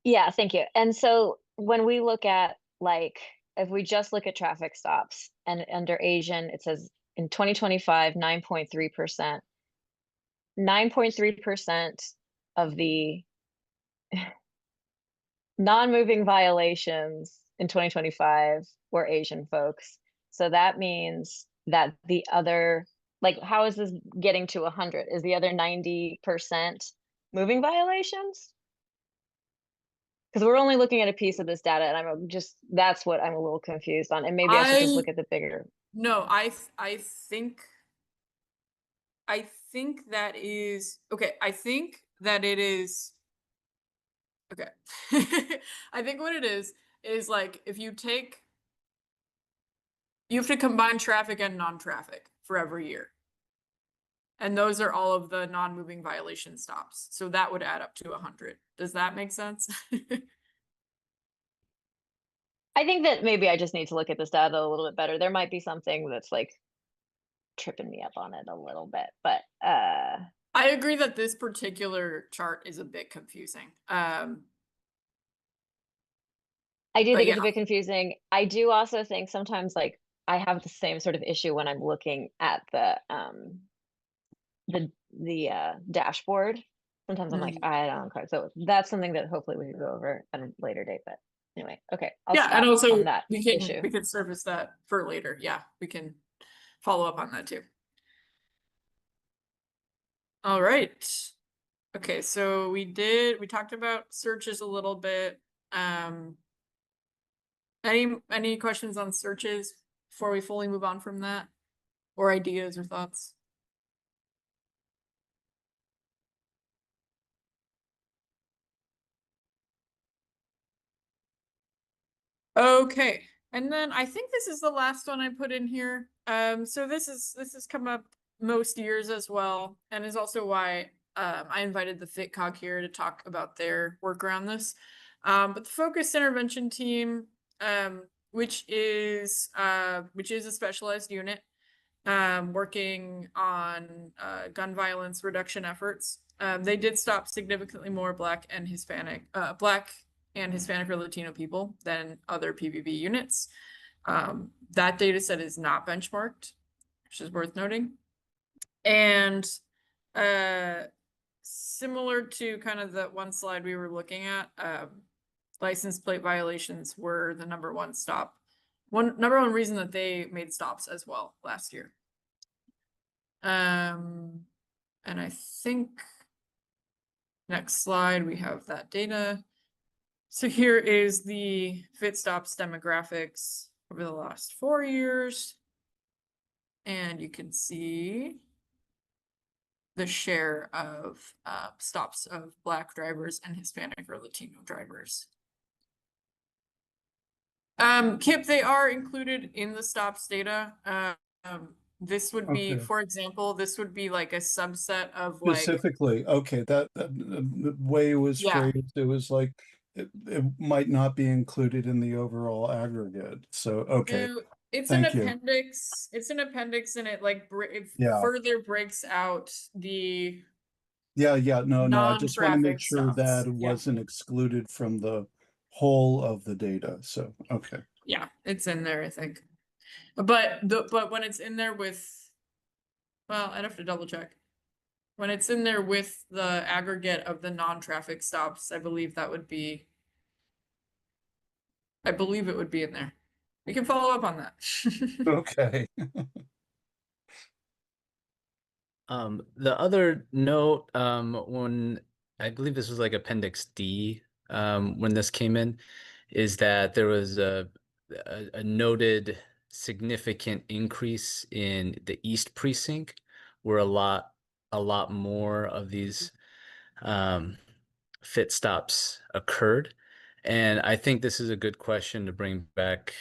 Yeah, thank you. And so when we look at like, if we just look at traffic stops and under Asian, it says in 2025, 9.3%. 9.3% of the non-moving violations in 2025 were Asian folks. So that means that the other, like, how is this getting to 100? Is the other 90% moving violations? Because we're only looking at a piece of this data, and I'm just, that's what I'm a little confused on. And maybe I should just look at the bigger. No, I think that is okay. I think that it is okay. I think what it is like if you take, you have to combine traffic and non-traffic for every year. And those are all of the non-moving violation stops. So that would add up to 100. Does that make sense? I think that maybe I just need to look at this data a little bit better. There might be something that's like tripping me up on it a little bit, but I agree that this particular chart is a bit confusing. I do think it's a bit confusing. I do also think sometimes like I have the same sort of issue when I'm looking at the dashboard. Sometimes I'm like, I don't know. So that's something that hopefully we can go over at a later date. But anyway, okay. I'll yeah, and stop also on that we issue. can service that for later. Yeah, we can follow up on that too. All right. Okay, so we talked about searches a little bit. Any questions on searches before we fully move on from that? Or ideas or thoughts? Okay, and then I think this is the last one I put in here. So this has come up most years as well, and is also why I invited the FitCog here to talk about their work around this. But the focused intervention team, which is a specialized unit working on gun violence reduction efforts. They did stop significantly more Black and Hispanic or Latino people than other PBB units. That data set is not benchmarked, which is worth noting. And similar to kind of the one slide we were looking at, license plate violations were the number one reason that they made stops as well last year. And I think next slide, we have that data. So here is the FitStops demographics over the last 4 years. And you can see the share of stops of Black drivers and Hispanic or Latino drivers. Kip, they are included in the stops data. This would be, for example, this would be like a subset of like Specifically, okay, that the way it was phrased, it was like it might not be included in the overall aggregate. So okay, it's thank an you. appendix. It's an appendix, and it like further breaks out the no, I just want to make sure stops. that it wasn't excluded from the whole of the data. So okay. Yeah, it's in there, I think. But when it's in there with, well, I'd have to double check. When it's in there with the aggregate of the non-traffic stops, I believe it would be in there. We can follow up on that. Okay. The other note, when I believe this was like Appendix D, when this came in, is that there was a noted significant increase in the East Precinct, where a lot more of these fit stops occurred. And I think this is a good question to bring back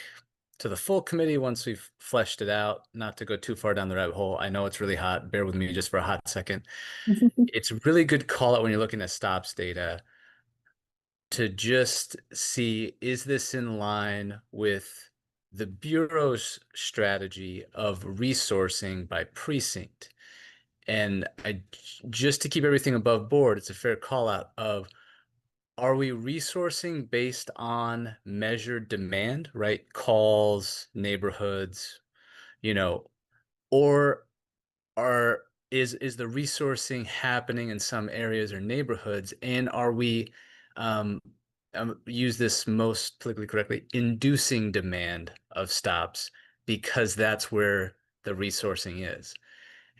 to the full committee once we've fleshed it out, not to go too far down the rabbit hole. I know it's really hot. Bear with me just for a hot second. It's a really good call out when you're looking at stops data to just see, is this in line with the Bureau's strategy of resourcing by precinct? And just to keep everything above board, it's a fair call out of, are we resourcing based on measured demand, right? Calls, neighborhoods, or is the resourcing happening in some areas or neighborhoods, and are we use this most politically correctly, inducing demand of stops because that's where the resourcing is?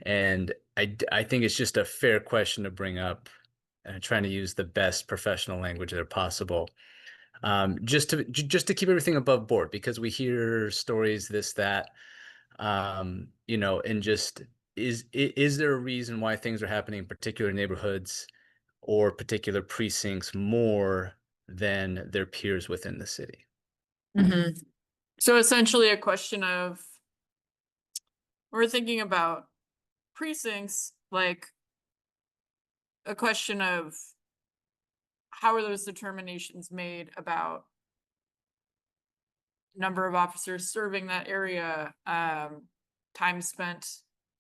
And I think it's just a fair question to bring up, trying to use the best professional language that are possible, just to keep everything above board, because we hear stories, this, that, and just is there a reason why things are happening in particular neighborhoods or particular precincts more than their peers within the city? Mm-hmm. So essentially a question of, we're thinking about precincts, like a question of how are those determinations made about number of officers serving that area, time spent,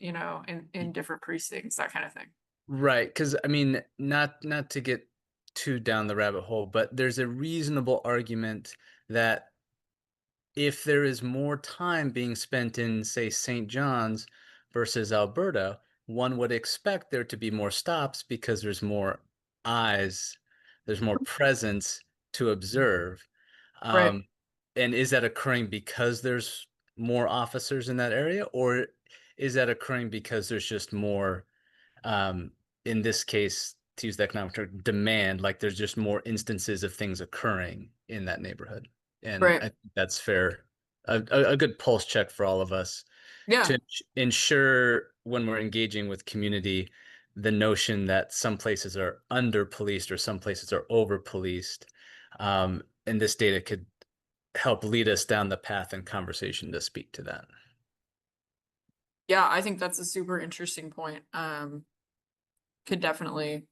in different precincts, that kind of thing. Right, because I mean, not to get too down the rabbit hole, but there's a reasonable argument that if there is more time being spent in, say, St. John's versus Alberta, one would expect there to be more stops because there's more eyes, there's more presence to observe. Right. And is that occurring because there's more officers in that area, or is that occurring because there's just more, in this case, to use the economic term, demand, like there's just more instances of things occurring in that neighborhood? And Right. I think that's fair, a good pulse check for all of us Yeah. to ensure when we're engaging with community, the notion that some places are under policed or some places are over policed. And this data could help lead us down the path and conversation to speak to that. Yeah, I think that's a super interesting point. Could definitely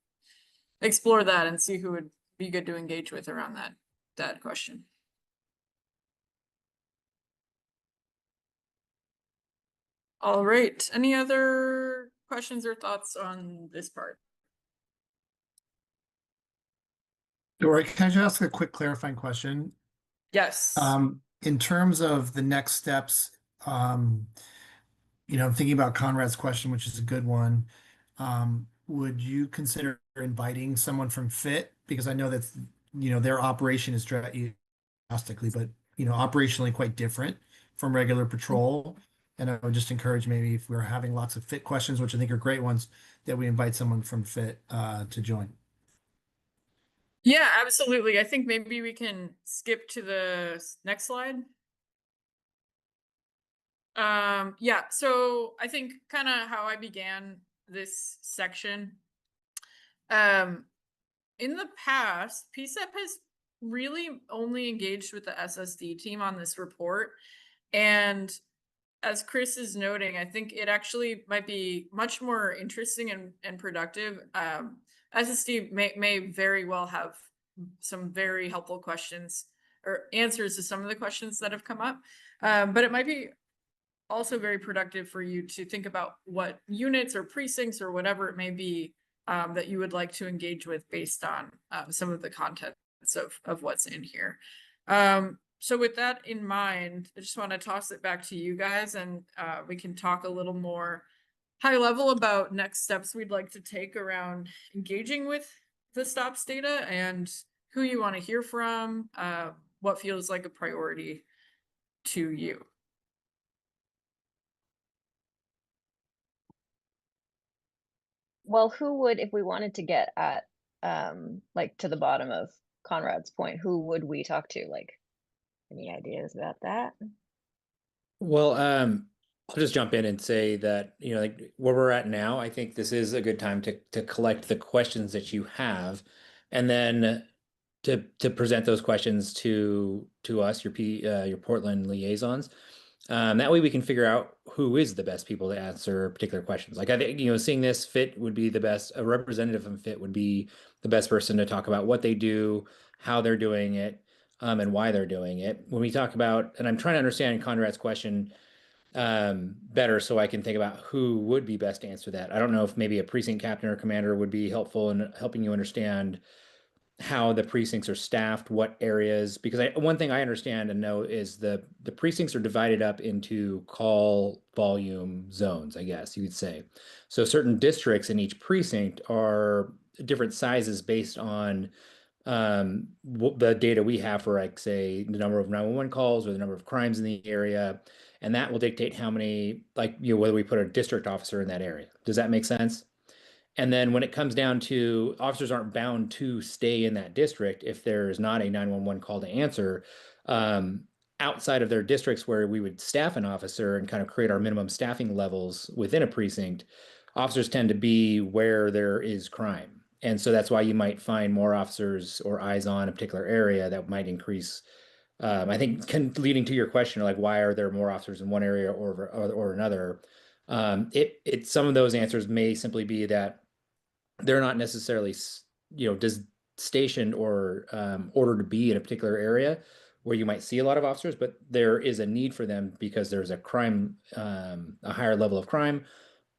explore that and see who would be good to engage with around that question. All right. Any other questions or thoughts on this part? Dory, can I just ask a quick clarifying question? Yes. In terms of the next steps, I'm thinking about Conrad's question, which is a good one. Would you consider inviting someone from FIT? Because I know that, their operation is drastically, but, operationally quite different from regular patrol. And I would just encourage, maybe if we're having lots of FIT questions, which I think are great ones, that we invite someone from FIT to join. Yeah, absolutely. I think maybe we can skip to the next slide. Yeah, so I think kind of how I began this section. In the past, PCCEP has really only engaged with the SSD team on this report. And as Chris is noting, I think it actually might be much more interesting and productive. SSD may very well have some very helpful questions or answers to some of the questions that have come up. But it might be also very productive for you to think about what units or precincts or whatever it may be that you would like to engage with based on some of the contents of what's in here. So with that in mind, I just want to toss it back to you guys, and we can talk a little more high level about next steps we'd like to take around engaging with the stops data and who you want to hear from, what feels like a priority to you. Well, who would, if we wanted to get at like to the bottom of Conrad's point, who would we talk to? Like, Any ideas about that? Well, I'll just jump in and say that, like where we're at now, I think this is a good time to collect the questions that you have, and then to present those questions to us, your Portland liaisons. That way we can figure out who is the best people to answer particular questions. Like I think, seeing this, Fit would be the best, a representative from Fit would be the best person to talk about what they do, how they're doing it, and why they're doing it. When we talk about, and I'm trying to understand Conrad's question better so I can think about who would be best to answer that. I don't know if maybe a precinct captain or commander would be helpful in helping you understand how the precincts are staffed, what areas, because one thing I understand and know is the precincts are divided up into call volume zones, I guess you would say. So certain districts in each precinct are different sizes based on the data we have for, like, say, the number of 911 calls or the number of crimes in the area, and that will dictate how many, like, whether we put a district officer in that area. Does that make sense? And then when it comes down to, officers aren't bound to stay in that district if there's not a 911 call to answer. Outside of their districts where we would staff an officer and kind of create our minimum staffing levels within a precinct, officers tend to be where there is crime. And so that's why you might find more officers or eyes on a particular area that might increase. I think leading to your question, like why are there more officers in one area or another? Some of those answers may simply be that they're not necessarily, stationed or ordered to be in a particular area where you might see a lot of officers, but there is a need for them because there's a crime, a higher level of crime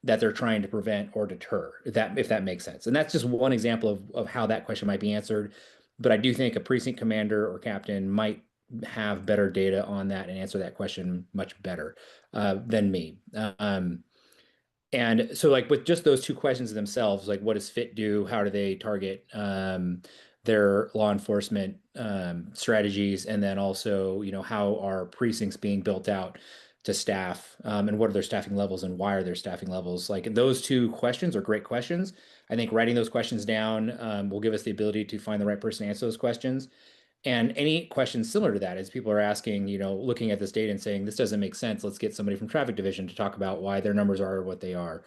that they're trying to prevent or deter, if that makes sense. And that's just one example of how that question might be answered. But I do think a precinct commander or captain might have better data on that and answer that question much better than me. And so, like, with just those two questions themselves, like what does FIT do? How do they target their law enforcement strategies? And then also, how are precincts being built out to staff, and what are their staffing levels and why are their staffing levels? Like, those two questions are great questions. I think writing those questions down will give us the ability to find the right person to answer those questions. And any questions similar to that, as people are asking, looking at this data and saying, this doesn't make sense, let's get somebody from traffic division to talk about why their numbers are what they are.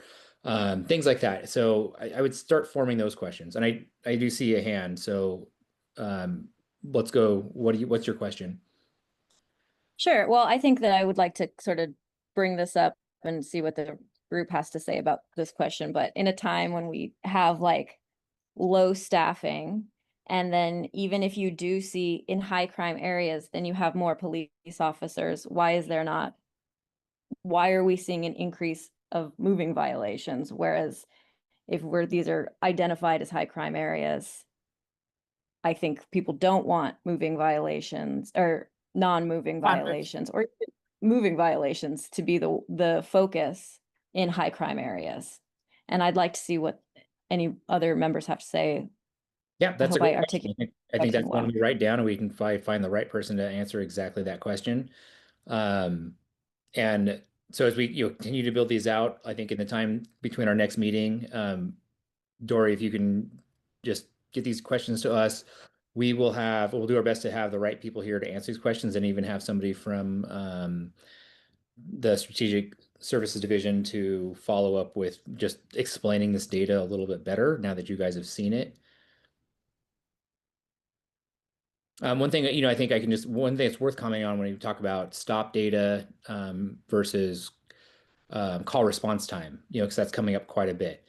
Things like that. So I would start forming those questions. And I do see a hand. So let's go. What's your question? Sure. Well, I think that I would like to sort of bring this up and see what the group has to say about this question. But in a time when we have like low staffing, and then even if you do see in high crime areas, then you have more police officers. Why are we seeing an increase of moving violations? Whereas if these are identified as high crime areas, I think people don't want moving violations or non-moving violations or moving violations to be the focus in high crime areas. And I'd like to see what any other members have to say. Yeah, that's a great question. I think that's one we write down, and we can find the right person to answer exactly that question. And so as we continue to build these out, I think in the time between our next meeting, Dory, if you can just get these questions to us, we'll do our best to have the right people here to answer these questions, and even have somebody from the Strategic Services Division to follow up with just explaining this data a little bit better now that you guys have seen it. One thing, I think one thing that's worth commenting on when you talk about stop data versus call response time, because that's coming up quite a bit.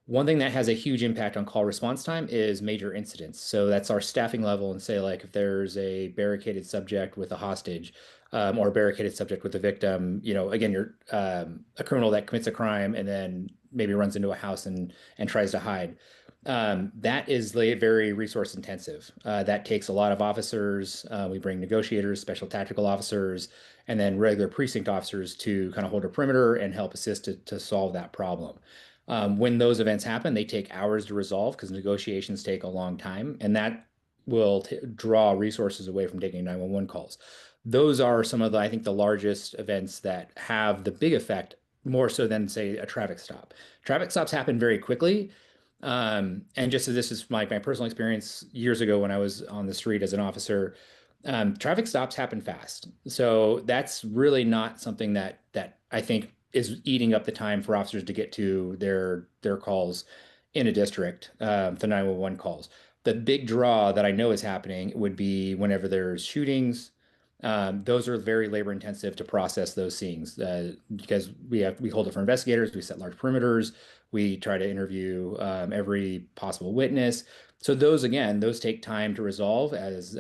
One thing that has a huge impact on call response time is major incidents. So that's our staffing level, and say, like, if there's a barricaded subject with a hostage, or a barricaded subject with a victim, again, you're a criminal that commits a crime and then maybe runs into a house and tries to hide. That is very resource intensive. That takes a lot of officers. We bring negotiators, special tactical officers, and then regular precinct officers to kind of hold a perimeter and help assist to solve that problem. When those events happen, they take hours to resolve because negotiations take a long time, and that will draw resources away from taking 911 calls. Those are some of I think the largest events that have the big effect, more so than, say, a traffic stop. Traffic stops happen very quickly. And just so this is my personal experience years ago when I was on the street as an officer, traffic stops happen fast. So that's really not something that I think is eating up the time for officers to get to their calls in a district, the 911 calls. The big draw that I know is happening would be whenever there's shootings. Those are very labor intensive to process those scenes because we hold it for investigators. We set large perimeters. We try to interview every possible witness. So those take time to resolve as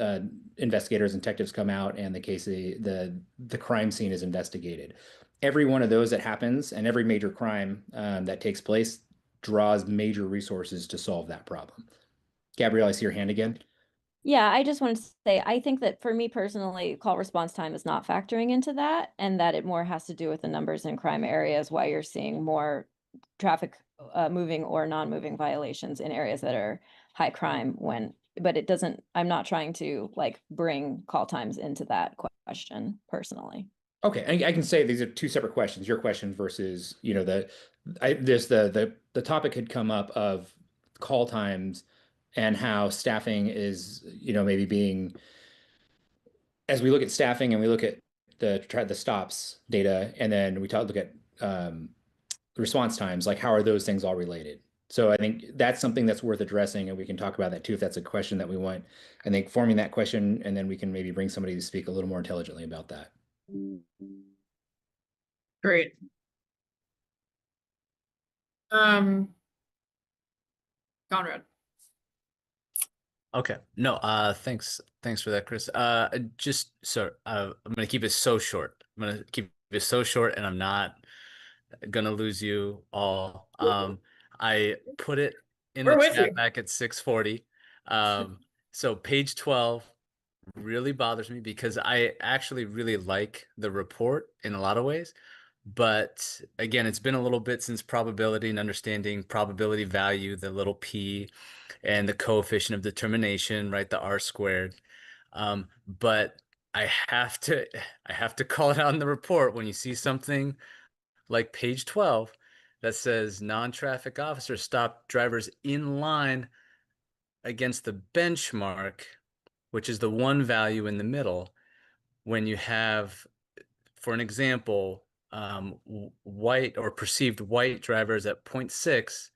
investigators and detectives come out and the crime scene is investigated. Every one of those that happens and every major crime that takes place draws major resources to solve that problem. Gabrielle, I see your hand again. Yeah, I just wanted to say, I think that for me personally, call response time is not factoring into that, and that it more has to do with the numbers in crime areas, why you're seeing more traffic moving or non-moving violations in areas that are high crime but it doesn't, I'm not trying to like bring call times into that question personally. Okay, I can say these are two separate questions. Your question versus, the topic had come up of call times and how staffing is, maybe being, as we look at staffing and we look at the stops data, and then look at the response times, like how are those things all related? So I think that's something that's worth addressing, and we can talk about that too if that's a question that we want. I think forming that question, and then we can maybe bring somebody to speak a little more intelligently about that. Great. Conrad. Okay. No, thanks for that, Chris. Just so I'm gonna keep it so short. I'm gonna keep it so short, and I'm not gonna lose you all. I put it in We're the with chat you. back at 6:40. So page 12 really bothers me because I actually really like the report in a lot of ways. But again, it's been a little bit since probability and understanding probability value, the little p, and the coefficient of determination, right? The R squared. But I have to call it out in the report when you see something like page 12 that says non-traffic officers stop drivers in line against the benchmark, which is the one value in the middle. When you have, for an example, white or perceived white drivers at 0.6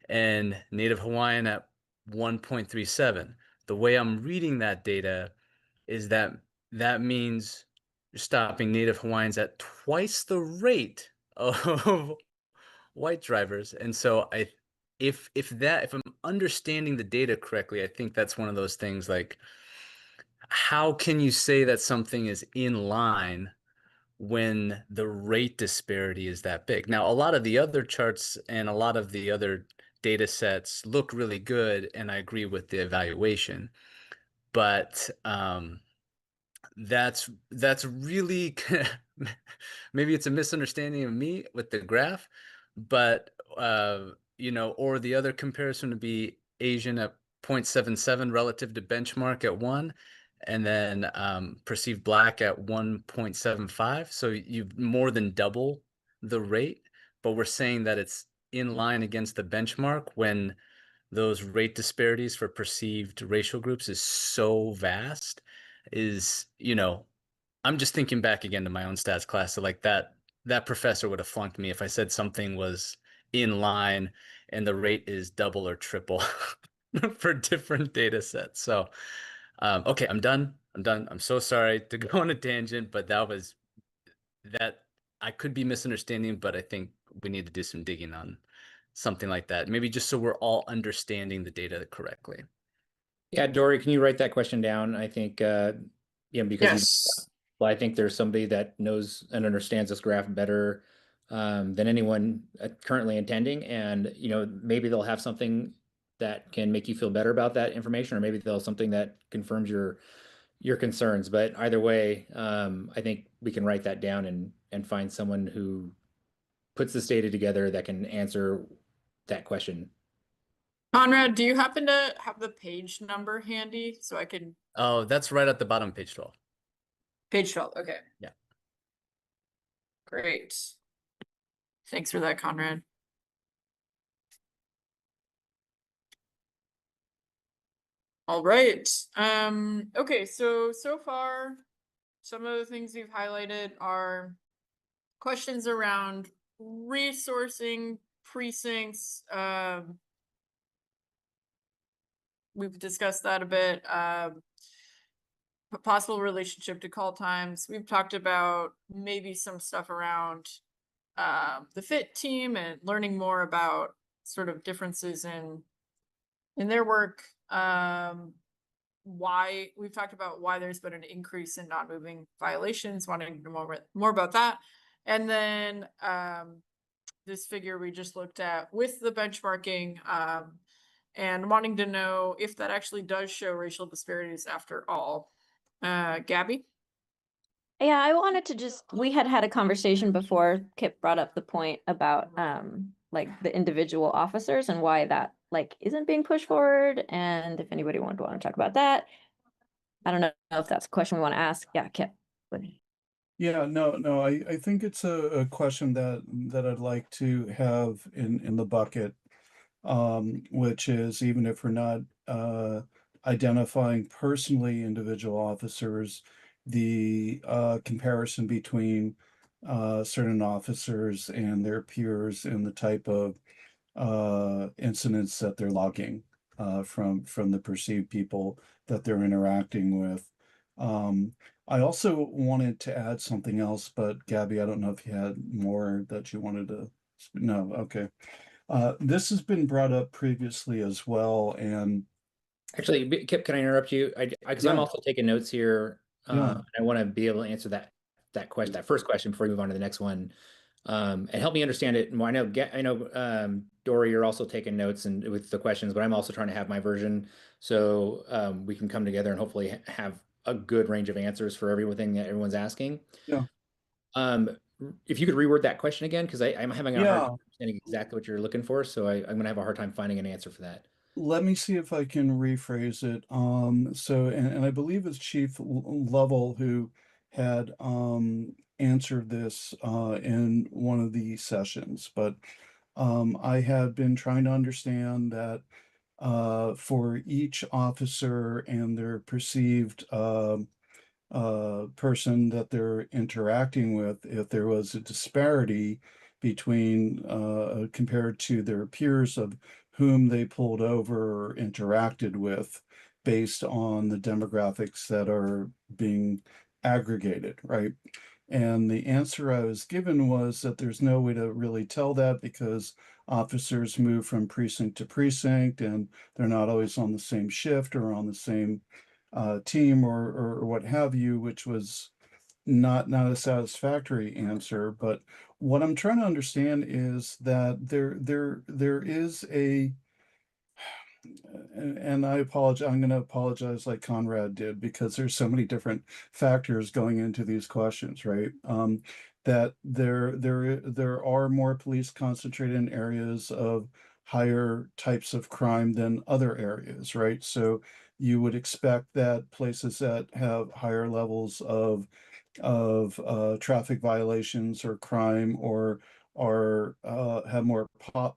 and Native Hawaiian at 1.37. The way I'm reading that data is that means you're stopping Native Hawaiians at twice the rate of white drivers. And so if I'm understanding the data correctly, I think that's one of those things like, how can you say that something is in line when the rate disparity is that big? Now, a lot of the other charts and a lot of the other data sets look really good, and I agree with the evaluation, but that's really maybe it's a misunderstanding of me with the graph, but or the other comparison would be Asian at 0.77 relative to benchmark at 1, and then perceived black at 1.75. So you more than double the rate, but we're saying that it's in line against the benchmark when those rate disparities for perceived racial groups is so vast. I'm just thinking back again to my own stats class. So like that professor would have flunked me if I said something was in line and the rate is double or triple for different data sets. So, okay, I'm done. I'm so sorry to go on a tangent, but that I could be misunderstanding, but I think we need to do some digging on something like that. Maybe just so we're all understanding the data correctly. Yeah, Dory, can you write that question down? I think, because Yes. well, I think there's somebody that knows and understands this graph better than anyone currently attending, and maybe they'll have something that can make you feel better about that information, or maybe they'll have something that confirms your concerns. But either way, I think we can write that down and find someone who puts this data together that can answer that question. Conrad, do you happen to have the page number handy so I can? Oh, that's right at the bottom, page 12. Page 12. Okay. Yeah. Great. Thanks for that, Conrad. All right. Okay, so far, some of the things we've highlighted are questions around resourcing precincts. We've discussed that a bit. Possible relationship to call times. We've talked about maybe some stuff around the FIT team and learning more about sort of differences in their work. Why we've talked about why there's been an increase in non-moving violations, wanting to know more about that. And then this figure we just looked at with the benchmarking, and wanting to know if that actually does show racial disparities after all. Gabby? Yeah, I wanted to just, we had a conversation before Kip brought up the point about like the individual officers and why that like isn't being pushed forward. And if anybody want to talk about that, I don't know if that's a question we want to ask. Yeah, Kip. Yeah, no, I think it's a question that I'd like to have in the bucket, which is even if we're not identifying personally individual officers, the comparison between certain officers and their peers and the type of incidents that they're logging from the perceived people that they're interacting with. I also wanted to add something else, but Gabby, I don't know if you had more that you wanted to. No, okay. This has been brought up previously as well, and Actually, Kip, can I interrupt you? Because I'm yeah, also taking notes here. yeah, I want to be able to answer that question, that first question before we move on to the next one, and help me understand it more. I know, Dory, you're also taking notes and with the questions, but I'm also trying to have my version so we can come together and hopefully have a good range of answers for everything that everyone's asking. yeah, Um, if you could reword that question again, because I'm having a hard yeah. time understanding exactly what you're looking for, so I'm going to have a hard time finding an answer for that. Let me see if I can rephrase it. So, and I believe it's Chief Lovell who had answered this in one of the sessions, but I had been trying to understand that for each officer and their perceived person that they're interacting with, if there was a disparity between compared to their peers of whom they pulled over or interacted with based on the demographics that are being aggregated, right? And the answer I was given was that there's no way to really tell that because officers move from precinct to precinct and they're not always on the same shift or on the same team or what have you, which was not a satisfactory answer. But what I'm trying to understand is that there is a and I apologize. I'm going to apologize like Conrad did because there's so many different factors going into these questions, right? That there are more police concentrated in areas of higher types of crime than other areas, right? So you would expect that places that have higher levels of traffic violations or crime or have more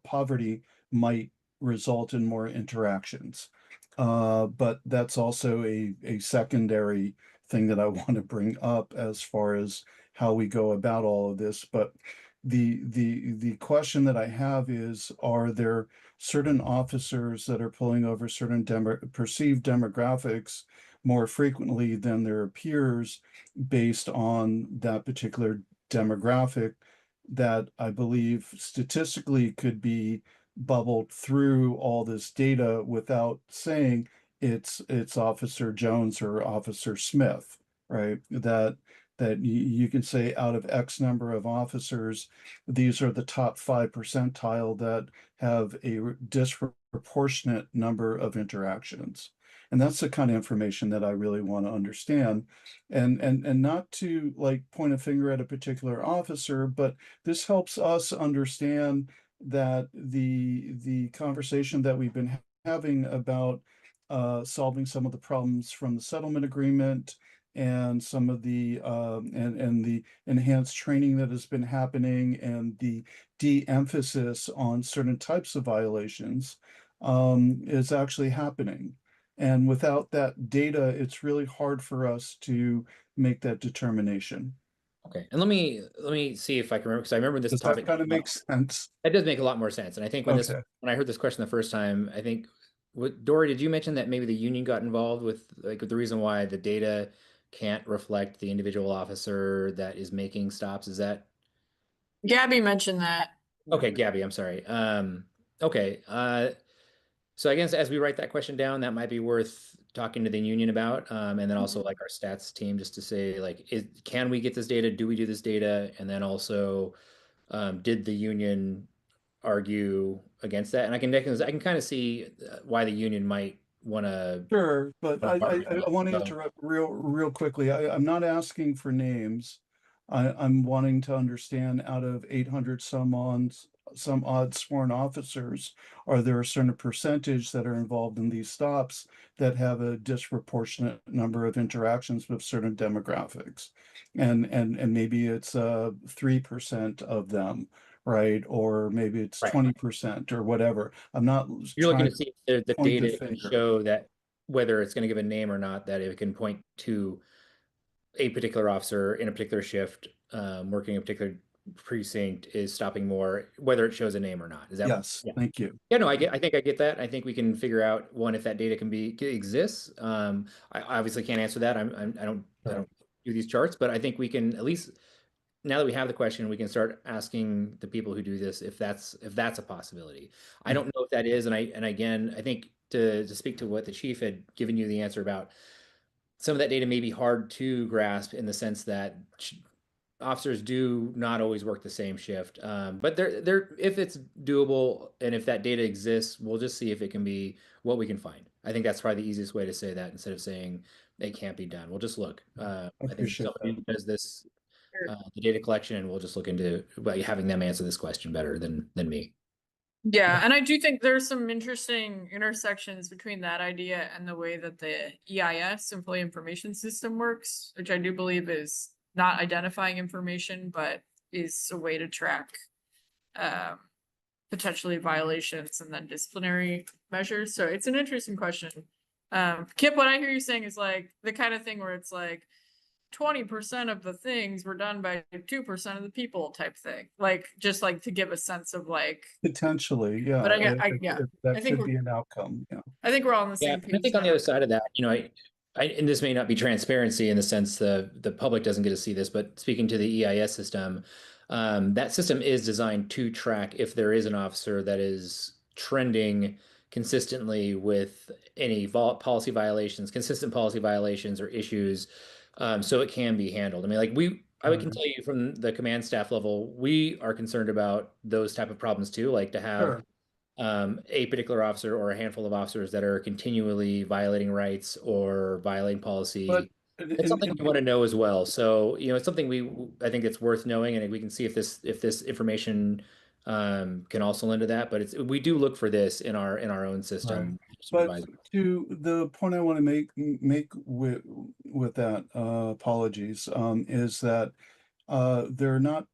poverty might result in more interactions. But that's also a secondary thing that I want to bring up as far as how we go about all of this. But the question that I have is, are there certain officers that are pulling over certain perceived demographics more frequently than their peers based on that particular demographic that I believe statistically could be bubbled through all this data without saying it's Officer Jones or Officer Smith, right? That you can say out of X number of officers, these are the top 5 percentile that have a disproportionate number of interactions. And that's the kind of information that I really want to understand. And not to like point a finger at a particular officer, but this helps us understand that the conversation that we've been having about solving some of the problems from the settlement agreement and some of the and the enhanced training that has been happening and the de-emphasis on certain types of violations is actually happening. And without that data, it's really hard for us to make that determination. Okay, and let me see if I can remember, because I remember this Does that topic. kind of make sense? It does make a lot more sense. And I think when Okay. when I heard this question the first time, I think Dory, did you mention that maybe the union got involved with like the reason why the data can't reflect the individual officer that is making stops? Is that Gabby mentioned that. okay, Gabby? I'm sorry. Okay. So I guess as we write that question down, that might be worth talking to the union about, and then also like our stats team, just to say like, can we get this data? Do we do this data? And then also, did the union argue against that? And I can kind of see why the union might want to. Sure, but I want to interrupt real quickly. I'm not asking for names. I'm wanting to understand, out of 800 some odd sworn officers, are there a certain percentage that are involved in these stops that have a disproportionate number of interactions with certain demographics? And maybe it's 3% of them, right? Or maybe it's Right. 20% or whatever. I'm not You're looking trying to see if the point the data can finger. show that whether it's going to give a name or not, that it can point to a particular officer in a particular shift, working a particular precinct is stopping more, whether it shows a name or not. Is that? Yes, Yeah. thank you. Yeah, no, I think I get that. I think we can figure out one if that data exists. I obviously can't answer that. I don't do these charts, but I think we can at least, now that we have the question, we can start asking the people who do this if that's a possibility. I don't know if that is, and again, I think to speak to what the chief had given you the answer about, some of that data may be hard to grasp in the sense that officers do not always work the same shift. But if it's doable and if that data exists, we'll just see if it can be what we can find. I think that's probably the easiest way to say that instead of saying it can't be done. We'll just look. I think appreciate somebody does this, the data collection, and we'll just look into by having them answer this question better than me. Yeah, and I do think there's some interesting intersections between that idea and the way that the EIS, Employee Information System, works, which I do believe is not identifying information, but is a way to track potentially violations and then disciplinary measures. So it's an interesting question. Kip, what I hear you saying is like the kind of thing where it's like 20% of the things were done by 2% of the people type thing. Like, just like to give a sense of like, Potentially, yeah. but That could be an outcome, yeah. I think we're all on the same I page. think on the other side of that, and this may not be transparency in the sense the public doesn't get to see this, but speaking to the EIS system, that system is designed to track if there is an officer that is trending consistently with any policy violations, consistent policy violations or issues, so it can be handled. I mean, like I can tell you from the command staff level, we are concerned about those type of problems too, like to have. Sure. A particular officer or a handful of officers that are continually violating rights or violating policy. But It's something we want to know as well. So, it's something I think it's worth knowing, and we can see if this information can also lend to that. But we do look for this in our own system. But to the point I want to make with that, apologies, is that they're not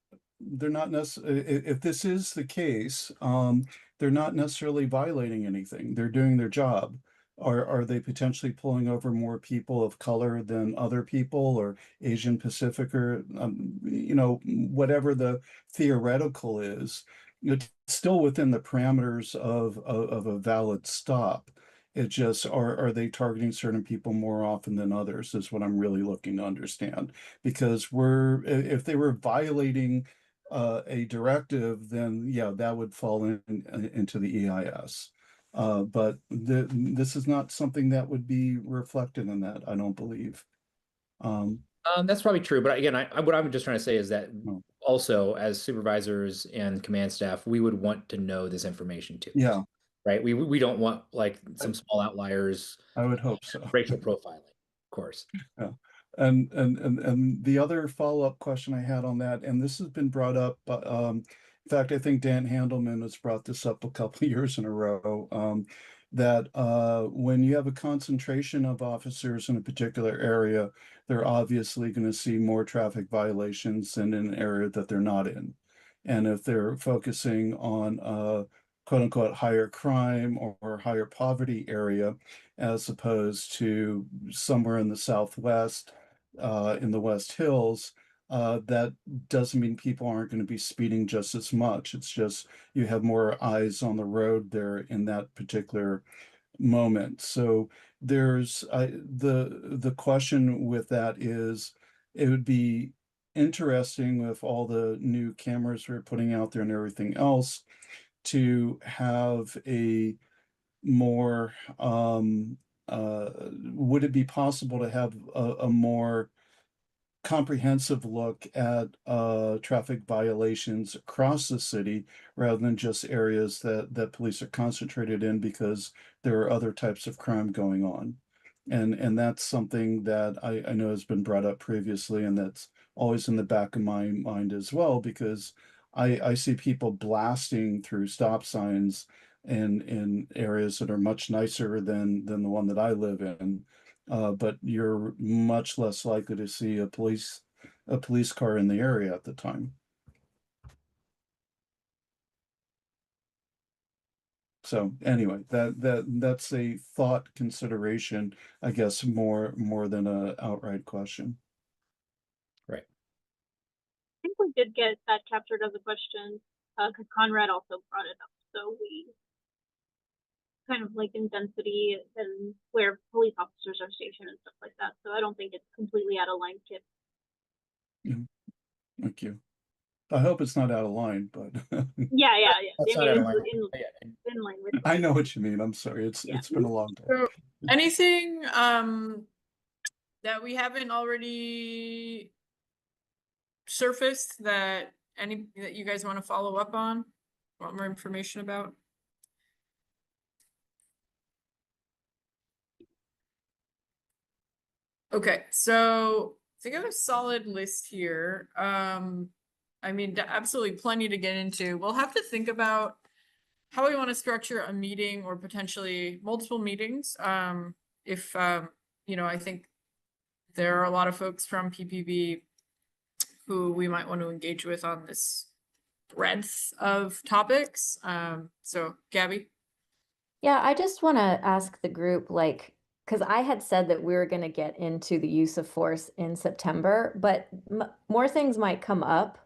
necessarily, if this is the case, they're not necessarily violating anything. They're doing their job. Are they potentially pulling over more people of color than other people, or Asian Pacific, or whatever the theoretical is? It's still within the parameters of a valid stop. It just, are they targeting certain people more often than others, is what I'm really looking to understand. Because if they were violating a directive, then yeah, that would fall into the EIS. But this is not something that would be reflected in that, I don't believe. That's probably true, but again, what I'm just trying to say is that also, as supervisors and command staff, we would want to know this information too. Yeah. Right. We don't want like some small outliers. I would hope so. Racial profiling, of course. Yeah. And the other follow-up question I had on that, and this has been brought up, in fact, I think Dan Handelman has brought this up a couple of years in a row, that when you have a concentration of officers in a particular area, they're obviously going to see more traffic violations than in an area that they're not in. And if they're focusing on quote unquote higher crime or higher poverty area, as opposed to somewhere in the Southwest, in the West Hills. That doesn't mean people aren't going to be speeding just as much. It's just you have more eyes on the road there in that particular moment. So there's the question with that is, it would be interesting with all the new cameras we're putting out there and everything else to have a more would it be possible to have a more comprehensive look at traffic violations across the city rather than just areas that police are concentrated in because there are other types of crime going on. And that's something that I know has been brought up previously, and that's always in the back of my mind as well, because I see people blasting through stop signs in areas that are much nicer than the one that I live in. But you're much less likely to see a police car in the area at the time. So anyway, that's a thought consideration, I guess, more than a outright question. Right. I think we did get that captured as a question, because Conrad also brought it up. So we kind of like in density and where police officers are stationed and stuff like that. So I don't think it's completely out of line, Kip. Thank you. I hope it's not out of line, but Yeah. That's I not mean, out of it's line. in line with. I know what you mean. I'm sorry. It's been a long day. So anything that we haven't already surfaced that you guys want to follow up on, want more information about? Okay, so I think I have a solid list here. I mean, absolutely plenty to get into. We'll have to think about how we want to structure a meeting or potentially multiple meetings. If you know, I think there are a lot of folks from PPB who we might want to engage with on this breadth of topics. So Gabby. Yeah, I just want to ask the group, like, because I had said that we were going to get into the use of force in September, but more things might come up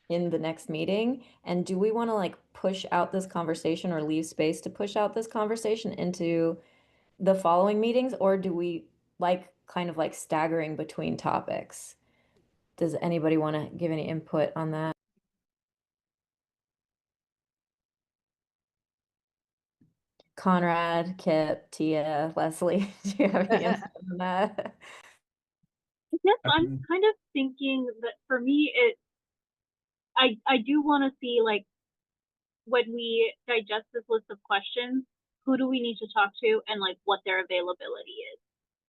in the next meeting. And do we want to like push out this conversation or leave space to push out this conversation into the following meetings? Or do we like kind of like staggering between topics? Does anybody want to give any input on that? Conrad, Kip, Tia, Leslie, do you have any input on that? Yes, I'm kind of thinking that for me, I do want to see, like, when we digest this list of questions, who do we need to talk to and like what their availability is,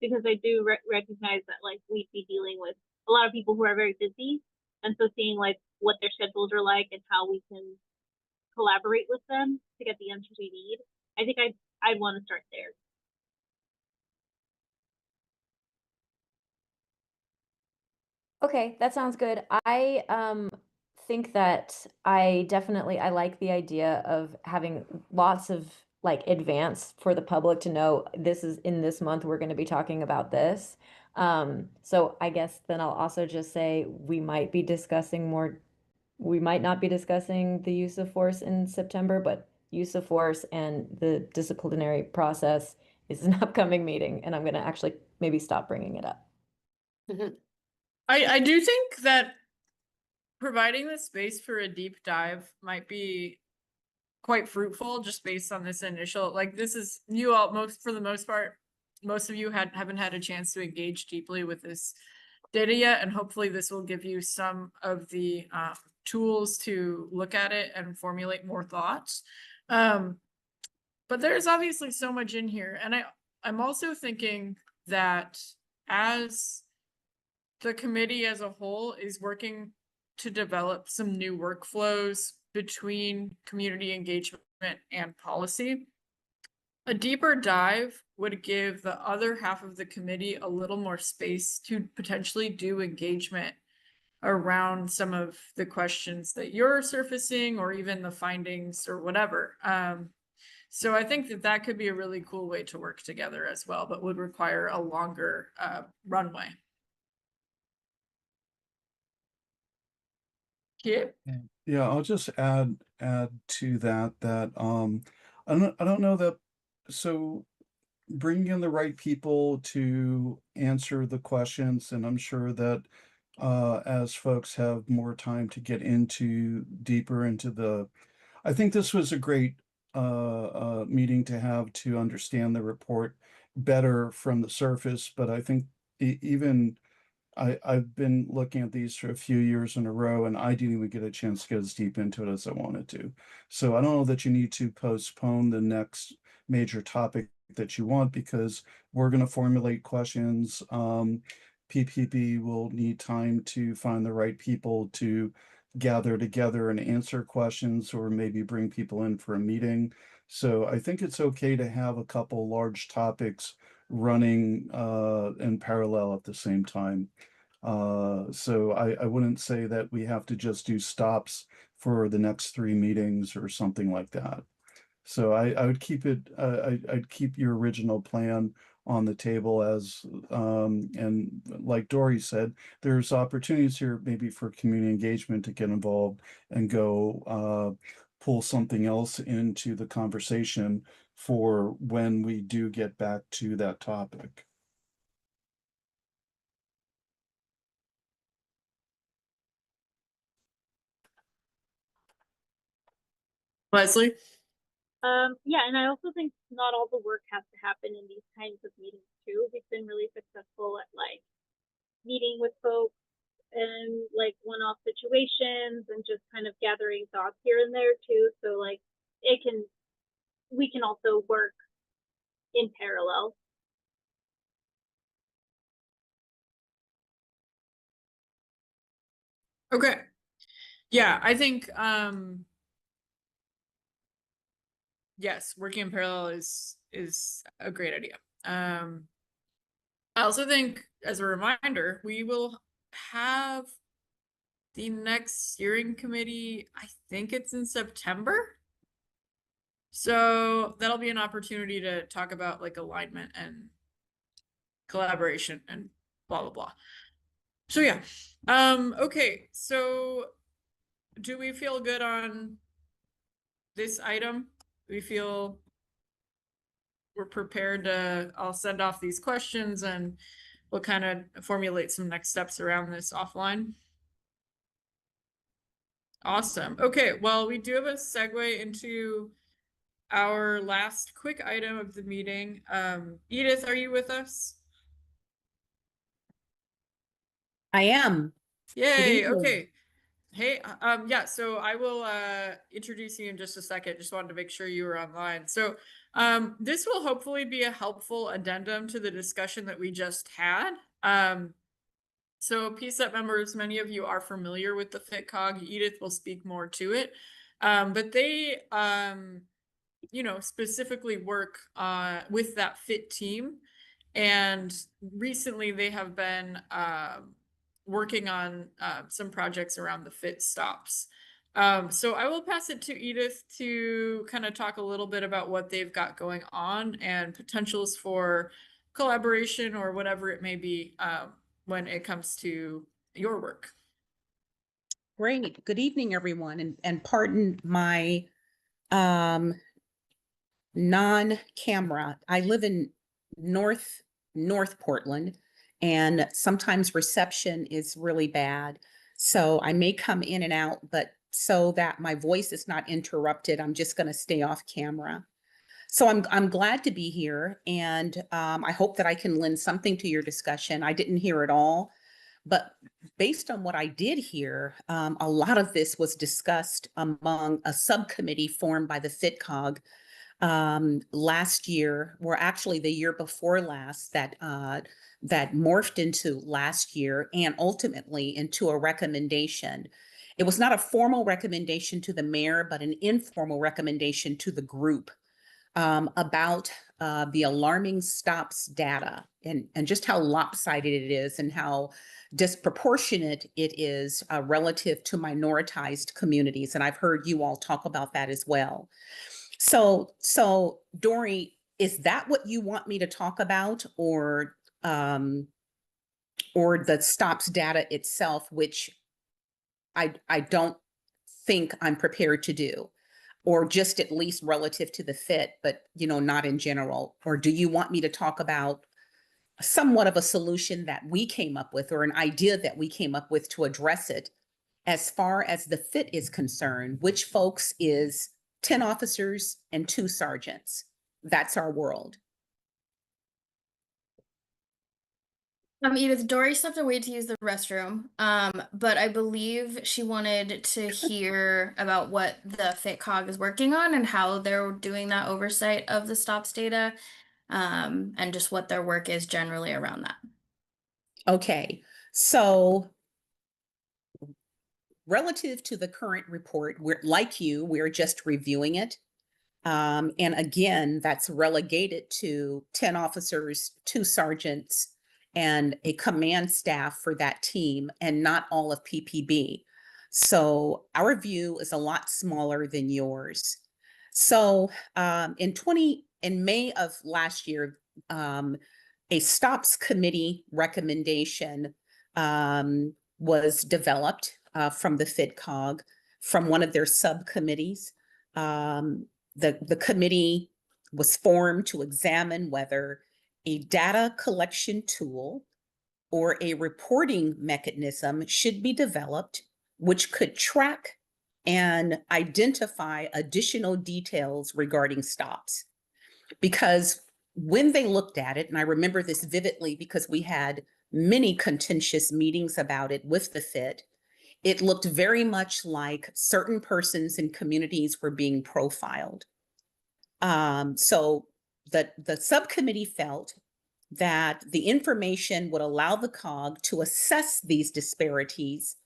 because I do recognize that like we'd be dealing with a lot of people who are very busy, and so seeing like what their schedules are like and how we can collaborate with them to get the answers we need. I think I'd want to start there. Okay, that sounds good. I think that I like the idea of having lots of like advance for the public to know this is in this month we're going to be talking about this. So I guess then I'll also just say we might not be discussing the use of force in September, but use of force and the disciplinary process is an upcoming meeting, and I'm going to actually maybe stop bringing it up. I do think that providing the space for a deep dive might be quite fruitful just based on this initial, like, this is you all for the most part, most of you haven't had a chance to engage deeply with this data yet, and hopefully this will give you some of the tools to look at it and formulate more thoughts. But there's obviously so much in here, and I'm also thinking that as the committee as a whole is working to develop some new workflows between community engagement and policy, a deeper dive would give the other half of the committee a little more space to potentially do engagement around some of the questions that you're surfacing or even the findings or whatever. So I think that that could be a really cool way to work together as well, but would require a longer runway. Yeah. Yeah, I'll just add to that I don't know that, so bringing in the right people to answer the questions, and I'm sure that as folks have more time to get into deeper into I think this was a great meeting to have to understand the report better from the surface, but I think even I've been looking at these for a few years in a row, and I didn't even get a chance to get as deep into it as I wanted to. So I don't know that you need to postpone the next major topic that you want, because we're going to formulate questions. PPP will need time to find the right people to gather together and answer questions, or maybe bring people in for a meeting. So I think it's okay to have a couple large topics running in parallel at the same time. So I wouldn't say that we have to just do stops for the next 3 meetings or something like that. So I would keep it, I'd keep your original plan on the table as, and like Dory said, there's opportunities here maybe for community engagement to get involved and go pull something else into the conversation for when we do get back to that topic. Leslie? Yeah, and I also think not all the work has to happen in these kinds of meetings too. We've been really successful at like meeting with folks and like one-off situations and just kind of gathering thoughts here and there too. So like we can also work in parallel. Okay. Yeah, I think yes, working in parallel is a great idea. I also think, as a reminder, we will have the next steering committee, I think it's in September. So that'll be an opportunity to talk about like alignment and collaboration and blah blah blah. So yeah. Okay, so do we feel good on this item? We feel we're prepared to, I'll send off these questions and we'll kind of formulate some next steps around this offline. Awesome. Okay, well, we do have a segue into our last quick item of the meeting. Edith, are you with us? I am. Yay, okay. Hey, yeah, so I will introduce you in just a second. Just wanted to make sure you were online. So this will hopefully be a helpful addendum to the discussion that we just had. So PCCEP members, many of you are familiar with the FitCog. Edith will speak more to it. But they, you know, specifically work with that FIT team. And recently they have been working on some projects around the FIT stops. So I will pass it to Edith to kind of talk a little bit about what they've got going on and potentials for collaboration or whatever it may be when it comes to your work. Great. Good evening, everyone. And pardon my non-camera. I live in North Portland, and sometimes reception is really bad. So I may come in and out, but so that my voice is not interrupted, I'm just going to stay off camera. So I'm glad to be here, and I hope that I can lend something to your discussion. I didn't hear it all, but based on what I did hear, a lot of this was discussed among a subcommittee formed by the FitCog last year, or actually the year before last, that morphed into last year and ultimately into a recommendation. It was not a formal recommendation to the mayor, but an informal recommendation to the group. about the alarming stops data and just how lopsided it is and how disproportionate it is relative to minoritized communities. And I've heard you all talk about that as well. So Dory, is that what you want me to talk about, or the stops data itself, which I don't think I'm prepared to do, or just at least relative to the fit, but not in general? Or do you want me to talk about somewhat of a solution that we came up with, or an idea that we came up with to address it as far as the fit is concerned, which folks is 10 officers and 2 sergeants? That's our world. Edith, Dory stepped away to use the restroom, but I believe she wanted to hear about what the FitCog is working on and how they're doing that oversight of the stops data, and just what their work is generally around that. Okay, so relative to the current report, we're just reviewing it. And again, that's relegated to 10 officers, 2 sergeants, and a command staff for that team, and not all of PPB. So our view is a lot smaller than yours. So in May of last year, a stops committee recommendation was developed from the FitCog, from one of their subcommittees. The committee was formed to examine whether a data collection tool or a reporting mechanism should be developed, which could track and identify additional details regarding stops. Because when they looked at it, and I remember this vividly because we had many contentious meetings about it with the FIT, it looked very much like certain persons and communities were being profiled. So the subcommittee felt that the information would allow the COG to assess these disparities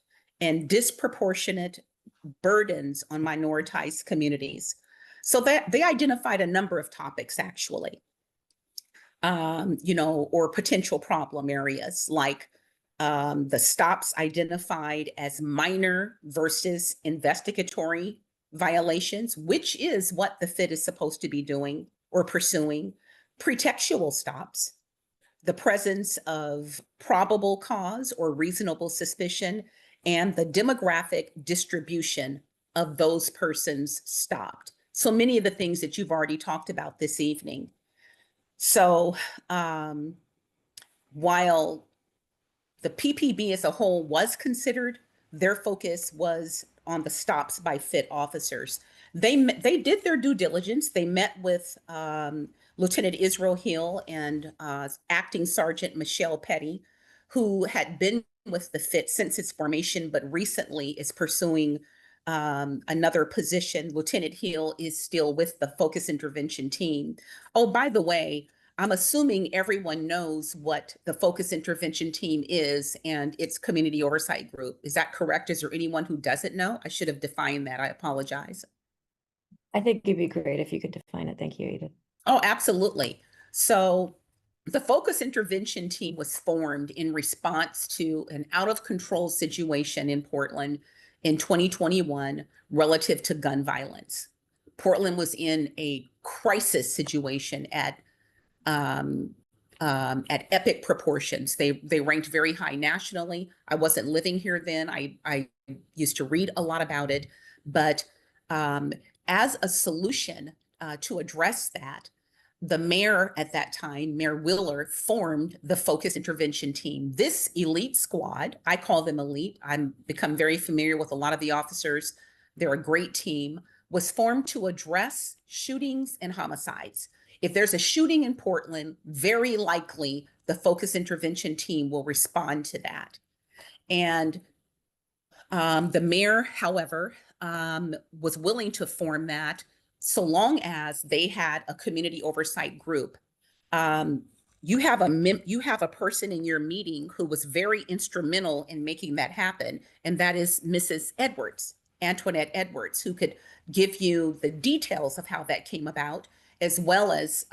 and disproportionate burdens on minoritized communities. So that they identified a number of topics, actually, or potential problem areas, like the stops identified as minor versus investigatory violations, which is what the FIT is supposed to be doing or pursuing, pretextual stops, the presence of probable cause or reasonable suspicion, and the demographic distribution of those persons stopped. So many of the things that you've already talked about this evening. So while the PPB as a whole was considered, their focus was on the stops by FIT officers. They did their due diligence. They met with Lieutenant Israel Hill and Acting Sergeant Michelle Petty, who had been with the FIT since its formation, but recently is pursuing another position. Lieutenant Hill is still with the Focus Intervention Team. Oh, by the way, I'm assuming everyone knows what the Focus Intervention Team is and its community oversight group. Is that correct? Is there anyone who doesn't know? I should have defined that. I apologize. I think it'd be great if you could define it. Thank you, Edith. Oh, absolutely. So the Focus Intervention Team was formed in response to an out of control situation in Portland in 2021 relative to gun violence. Portland was in a crisis situation at epic proportions. They ranked very high nationally. I wasn't living here then. I used to read a lot about it, but as a solution to address that, the mayor at that time, Mayor Wheeler, formed the Focus Intervention Team. This elite squad, I call them elite. I'm become very familiar with a lot of the officers. They're a great team, was formed to address shootings and homicides. If there's a shooting in Portland, very likely the Focus Intervention Team will respond to that. And the mayor, however, was willing to form that so long as they had a community oversight group. You have a person in your meeting who was very instrumental in making that happen, and that is Mrs. Edwards, Antoinette Edwards, who could give you the details of how that came about as well as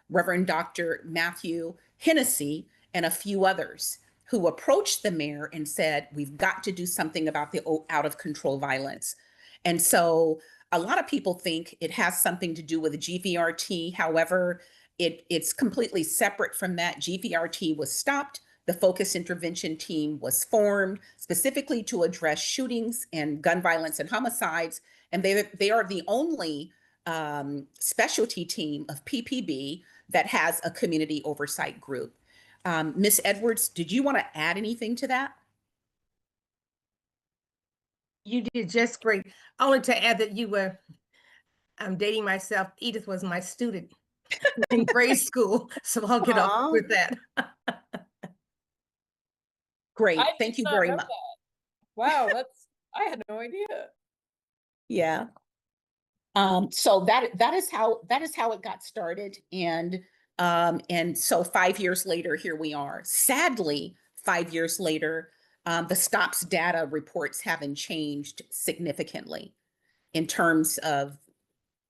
Reverend Dr. Matthew Hennessy and a few others who approached the mayor and said, we've got to do something about the out of control violence. And so a lot of people think it has something to do with the GVRT. However, it's completely separate from that. GVRT was stopped. The focus intervention team was formed specifically to address shootings and gun violence and homicides. And they are the only specialty team of PPB that has a community oversight group. Ms. Edwards, did you want to add anything to that? You did just great. Only to add that I'm dating myself. Edith was my student in grade school, so I'll get off with that. Great, thank you very much. Wow, I had no idea. Yeah. So that is how it got started, and so 5 years later, here we are. Sadly, 5 years later, the stops data reports haven't changed significantly in terms of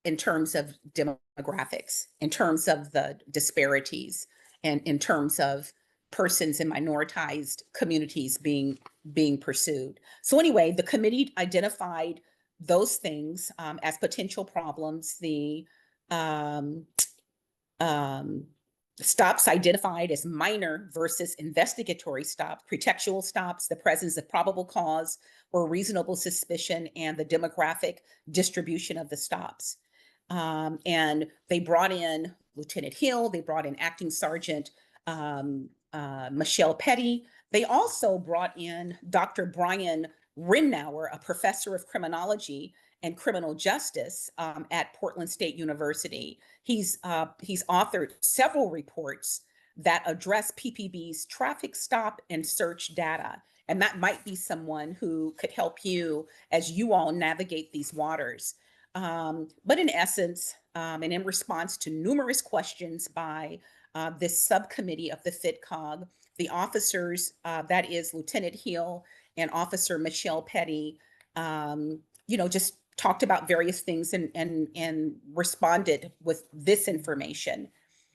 demographics, in terms of the disparities, and in terms of persons in minoritized communities being pursued. So anyway, the committee identified those things as potential problems. The stops identified as minor versus investigatory stops, pretextual stops, the presence of probable cause or reasonable suspicion, and the demographic distribution of the stops. And they brought in Lieutenant Hill, they brought in Acting Sergeant Michelle Petty. They also brought in Dr. Brian Rinnauer, a professor of criminology and criminal justice at Portland State University. He's authored several reports that address PPB's traffic stop and search data. And that might be someone who could help you as you all navigate these waters. But in essence, and in response to numerous questions by this subcommittee of the FITCOG, the officers, that is Lieutenant Hill and Officer Michelle Petty, just talked about various things and responded with this information.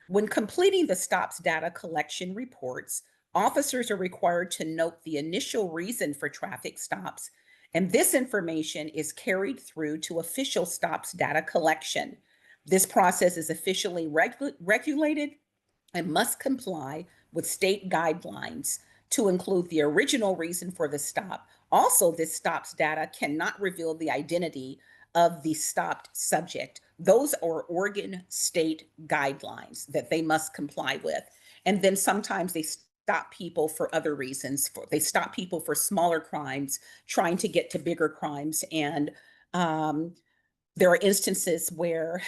When completing the stops data collection reports, officers are required to note the initial reason for traffic stops, and this information is carried through to official stops data collection. This process is officially regulated and must comply with state guidelines to include the original reason for the stop. Also, this stops data cannot reveal the identity of the stopped subject. Those are Oregon state guidelines that they must comply with. And then sometimes they stop people for other reasons. They stop people for smaller crimes, trying to get to bigger crimes. And there are instances where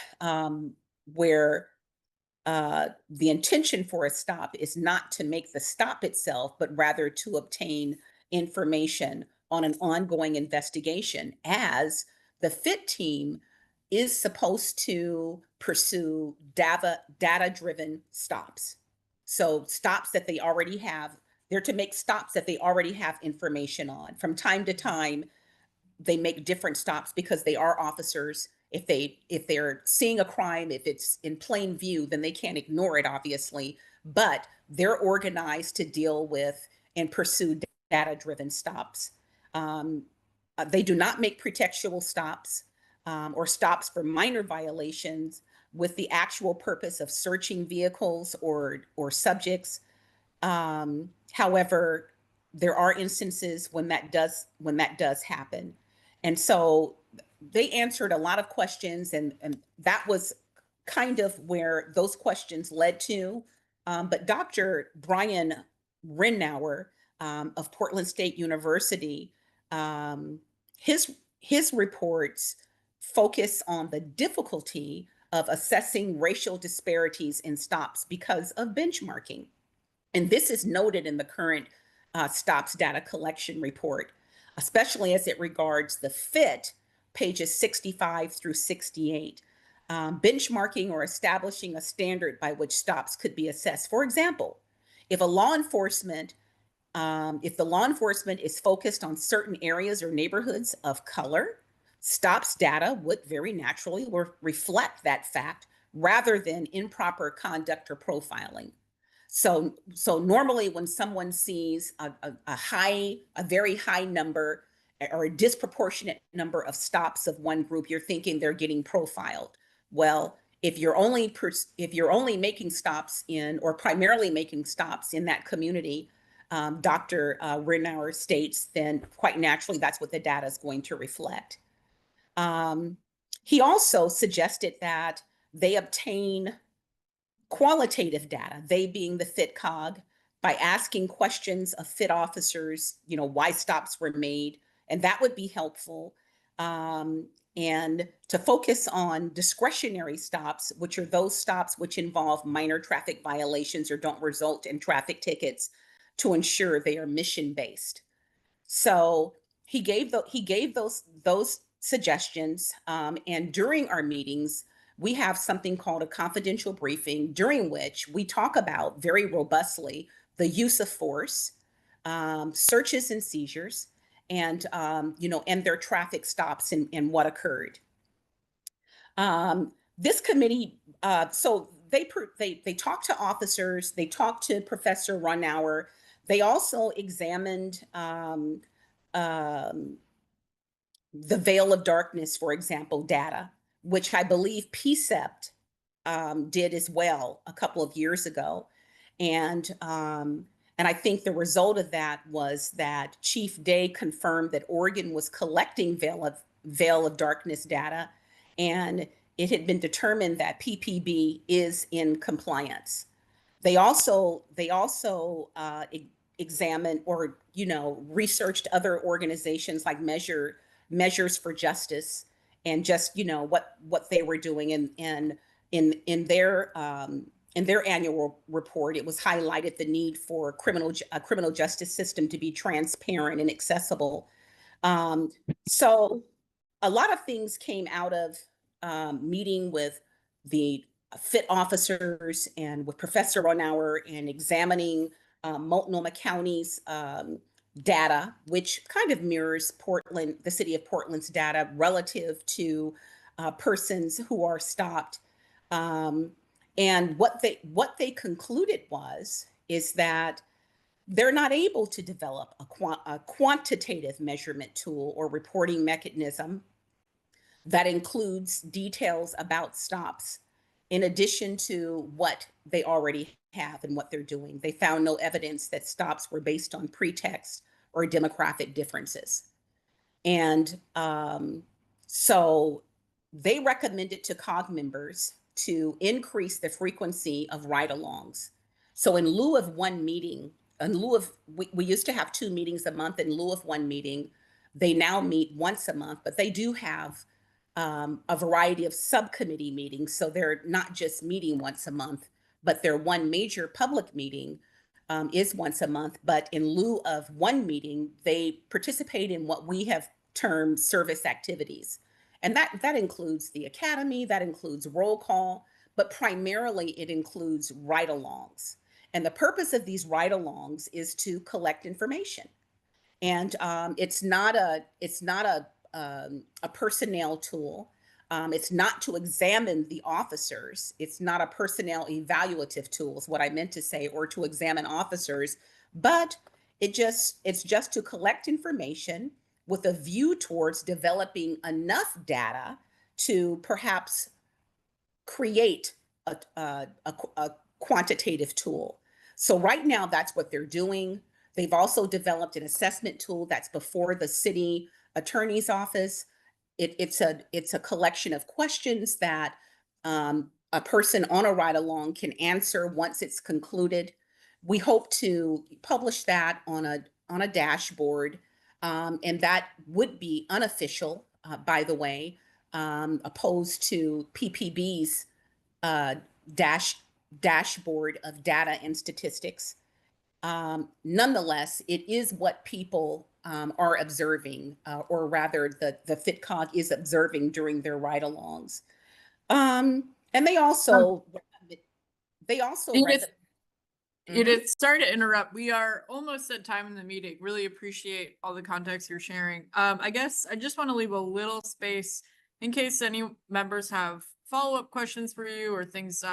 the intention for a stop is not to make the stop itself, but rather to obtain information on an ongoing investigation, as the FIT team is supposed to pursue data-driven stops. So stops that they already have, they're to make stops that they already have information on. From time to time, they make different stops because they are officers. If they're seeing a crime, if it's in plain view, then they can't ignore it, obviously, but they're organized to deal with and pursue data-driven stops. They do not make pretextual stops or stops for minor violations with the actual purpose of searching vehicles or subjects. However, there are instances when that does happen. And so they answered a lot of questions, and that was kind of where those questions led to. But Dr. Brian Rinnauer of Portland State University, his reports focus on the difficulty of assessing racial disparities in stops because of benchmarking. And this is noted in the current stops data collection report, especially as it regards the FIT, pages 65 through 68. Benchmarking or establishing a standard by which stops could be assessed. For example, if the law enforcement is focused on certain areas or neighborhoods of color, stops data would very naturally reflect that fact rather than improper conduct or profiling. So normally when someone sees a very high number or a disproportionate number of stops of one group, you're thinking they're getting profiled. Well, if you're only making stops in, or primarily making stops in that community, Dr. Rinauer states, then quite naturally that's what the data is going to reflect. He also suggested that they obtain qualitative data, they being the FitCog, by asking questions of FIT officers, why stops were made, and that would be helpful. And to focus on discretionary stops, which are those stops which involve minor traffic violations or don't result in traffic tickets, to ensure they are mission-based. So he gave those suggestions, and during our meetings, we have something called a confidential briefing, during which we talk about very robustly the use of force, searches and seizures, and and their traffic stops and what occurred. This committee, so they talked to officers, they talked to Professor Rinauer. They also examined the veil of darkness, for example, data, which I believe PCCEP did as well a couple of years ago. And I think the result of that was that Chief Day confirmed that Oregon was collecting veil of darkness data, and it had been determined that PPB is in compliance. They also examined or researched other organizations like Measures for Justice, and just what they were doing, and in their annual report, it was highlighted the need for a criminal justice system to be transparent and accessible. So a lot of things came out of meeting with the FIT officers and with Professor Rinauer, and examining Multnomah County's data, which kind of mirrors the city of Portland's data relative to persons who are stopped. And what they concluded is that they're not able to develop a quantitative measurement tool or reporting mechanism that includes details about stops, in addition to what they already have and what they're doing. They found no evidence that stops were based on pretext or demographic differences. And so they recommended to COG members to increase the frequency of ride-alongs. So in lieu of one meeting, we used to have 2 meetings a month. In lieu of one meeting, they now meet once a month, but they do have a variety of subcommittee meetings. So they're not just meeting once a month, but their one major public meeting is once a month. But in lieu of one meeting, they participate in what we have termed service activities. And that includes the academy, that includes roll call, but primarily it includes ride-alongs. And the purpose of these ride-alongs is to collect information. And it's not a personnel tool. It's not to examine the officers. It's not a personnel evaluative tool, is what I meant to say, or to examine officers, but it's just to collect information with a view towards developing enough data to perhaps create a quantitative tool. So right now, that's what they're doing. They've also developed an assessment tool that's before the city attorney's office. It's a collection of questions that a person on a ride-along can answer once it's concluded. We hope to publish that on a dashboard, and that would be unofficial, by the way, opposed to PPB's dashboard of data and statistics. Nonetheless, it is what people are observing, or rather the FitCog is observing during their ride-alongs. And they also Edith, sorry to interrupt. We are almost at time in the meeting. Really appreciate all the context you're sharing. I guess I just want to leave a little space in case any members have follow-up questions for you or things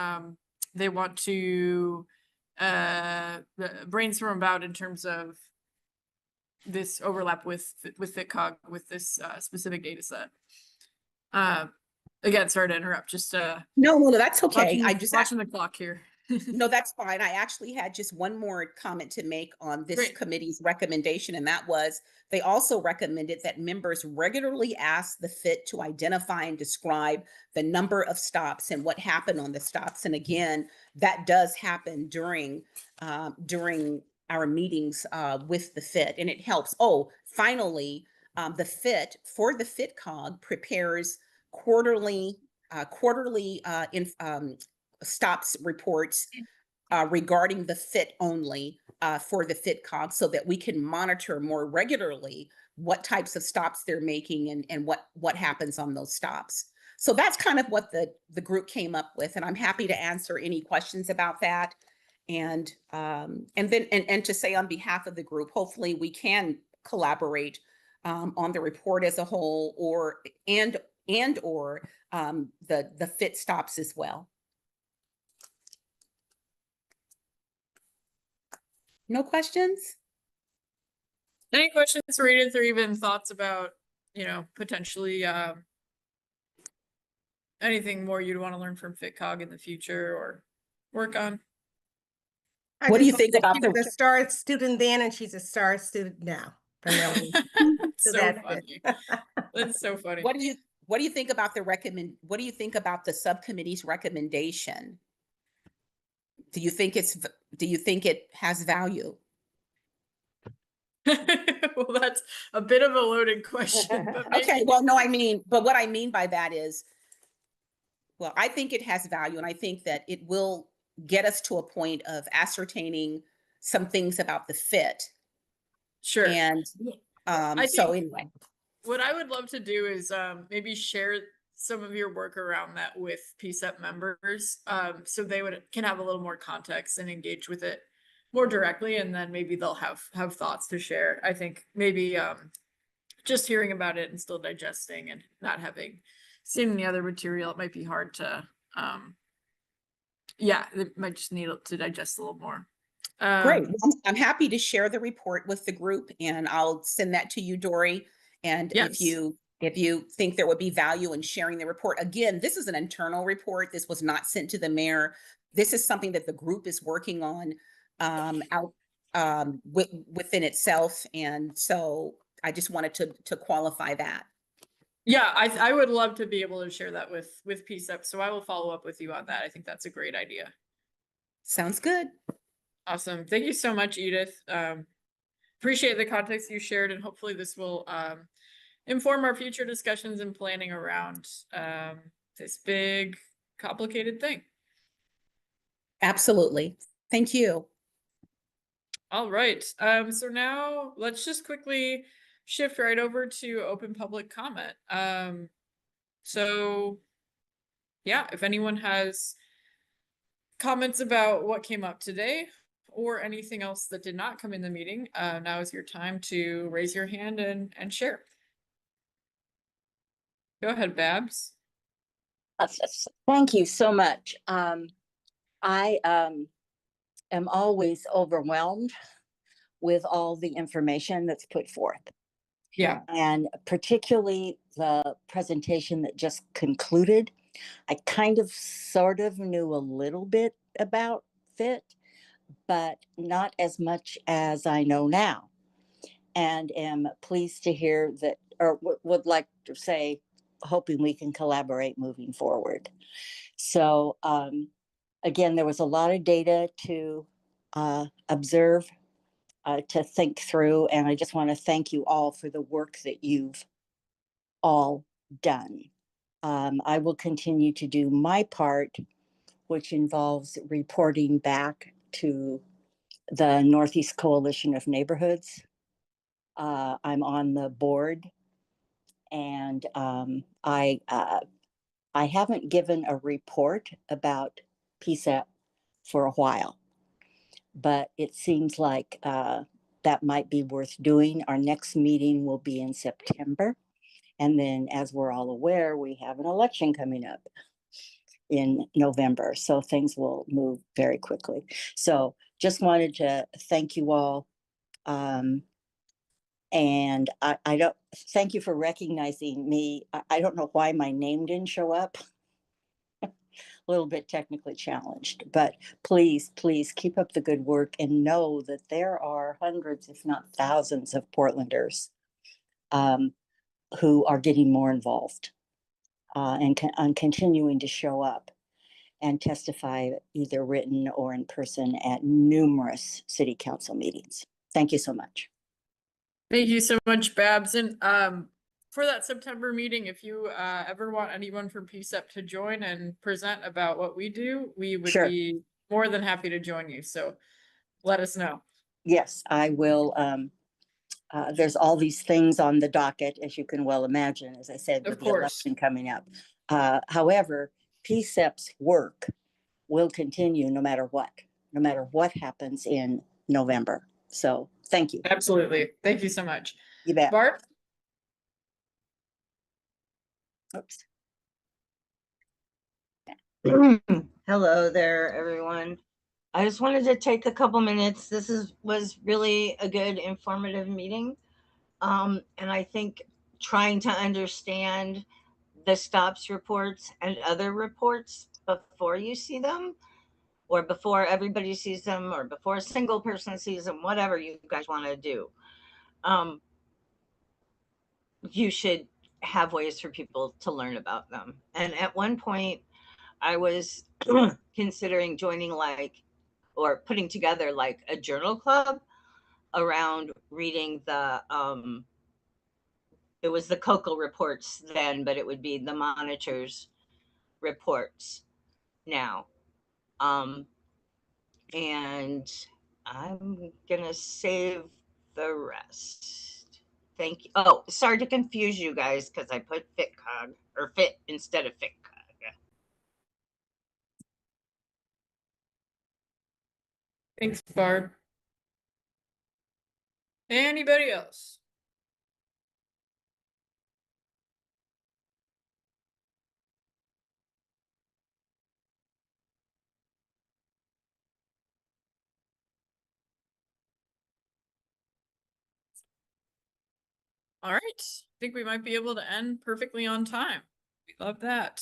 they want to brainstorm about in terms of this overlap with FitCog with this specific data set. Again, sorry to interrupt. Just no, that's okay. I just watching the clock here. No, that's fine. I actually had just one more comment to make on this committee's recommendation, and that was they also recommended that members regularly ask the FIT to identify and describe the number of stops and what happened on the stops. And again, that does happen during our meetings with the FIT, and it helps. Oh, finally, the FIT for the FitCog prepares quarterly stops reports regarding the FIT only for the FitCog, so that we can monitor more regularly what types of stops they're making and what happens on those stops. So that's kind of what the group came up with, and I'm happy to answer any questions about that. And to say on behalf of the group, hopefully we can collaborate on the report as a whole, or the FIT stops as well. No questions? Any questions for Edith, or even thoughts about, potentially anything more you'd want to learn from FitCog in the future or work on? What do you think about the star student then, and she's a star student now? So funny. That's so funny. What do you think about what do you think about the subcommittee's recommendation? Do you think it has value? Well, that's a bit of a loaded question. But Okay, well, no, but what I mean by that is, well, I think it has value, and I think that it will get us to a point of ascertaining some things about the FIT. Sure. And so anyway. What I would love to do is maybe share some of your work around that with PCCEP members, so they can have a little more context and engage with it more directly, and then maybe they'll have thoughts to share. I think maybe just hearing about it and still digesting and not having seen any other material, it might be hard to they might just need to digest a little more. Great. I'm happy to share the report with the group, and I'll send that to you, Dory. And yes. if you think there would be value in sharing the report, again, this is an internal report. This was not sent to the mayor. This is something that the group is working on within itself. And so I just wanted to qualify that. Yeah, I would love to be able to share that with PCCEP. So I will follow up with you on that. I think that's a great idea. Sounds good. Awesome. Thank you so much, Edith. Appreciate the context you shared, and hopefully this will inform our future discussions and planning around this big, complicated thing. Absolutely. Thank you. All right. So now let's just quickly shift right over to open public comment. So yeah, if anyone has comments about what came up today or anything else that did not come in the meeting, now is your time to raise your hand and share. Go ahead, Babs. Thank you so much. I am always overwhelmed with all the information that's put forth. Yeah. And particularly the presentation that just concluded. I kind of sort of knew a little bit about FIT, but not as much as I know now. And am pleased to hear that, or would like to say, hoping we can collaborate moving forward. So again, there was a lot of data to observe, to think through, and I just want to thank you all for the work that you've all done. I will continue to do my part, which involves reporting back to the Northeast Coalition of Neighborhoods. I'm on the board, and I haven't given a report about PCCEP for a while, but it seems like that might be worth doing. Our next meeting will be in September. And then, as we're all aware, we have an election coming up. in November. So things will move very quickly. So just wanted to thank you all. And I don't, thank you for recognizing me. I don't know why my name didn't show up. A little bit technically challenged, but please keep up the good work and know that there are hundreds, if not thousands, of Portlanders who are getting more involved and continuing to show up and testify either written or in person at numerous city council meetings. Thank you so much. Thank you so much, Babs. And for that September meeting, if you ever want anyone from PCCEP to join and present about what we do, we would be more than happy to join you. So let us know. Yes, I will. There's all these things on the docket, as you can well imagine, as I said, with the election coming up. However, PCCEP's work will continue no matter what happens in November. So thank you. Absolutely. Thank you so much. You bet. Barb? Oops. Hello there, everyone. I just wanted to take a couple minutes. This was really a good informative meeting. And I think trying to understand the stops reports and other reports before you see them, or before everybody sees them, or before a single person sees them, whatever you guys want to do. You should have ways for people to learn about them. And at one point, I was considering joining or putting together like a journal club around reading it was the COCO reports then, but it would be the monitors reports now. And I'm gonna save the rest. Thank you. Oh, sorry to confuse you guys because I put FitCog or Fit instead of FitCog. Thanks, Barb. Anybody else? All right. I think we might be able to end perfectly on time. We love that.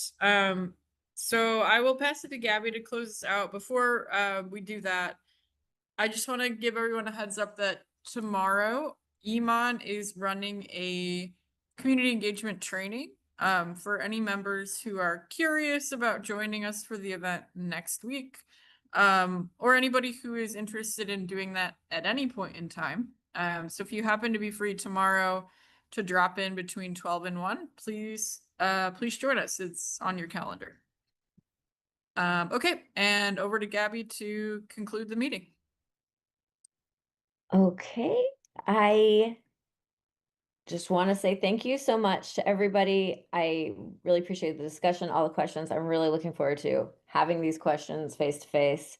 So I will pass it to Gabby to close this out. Before we do that, I just want to give everyone a heads up that tomorrow Iman is running a community engagement training for any members who are curious about joining us for the event next week, or anybody who is interested in doing that at any point in time. So if you happen to be free tomorrow to drop in between 12 and 1, please join us. It's on your calendar. Okay, and over to Gabby to conclude the meeting. Okay, I just want to say thank you so much to everybody. I really appreciate the discussion, all the questions. I'm really looking forward to having these questions face to face,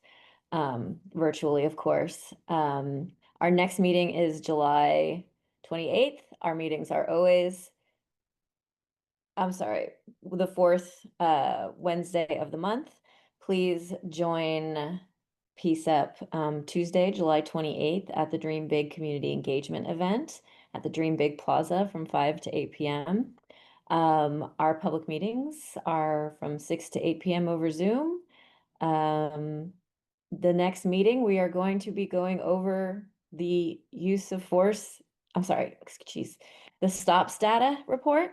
virtually, of course. Our next meeting is July 28th. Our meetings are always, the fourth Wednesday of the month. Please join PCCEP Tuesday, July 28th at the Dream Big Community Engagement event at the Dream Big Plaza from 5 to 8 p.m. Our public meetings are from 6 to 8 p.m. over Zoom. The next meeting, we are going to be going over the use of force, the stops data report.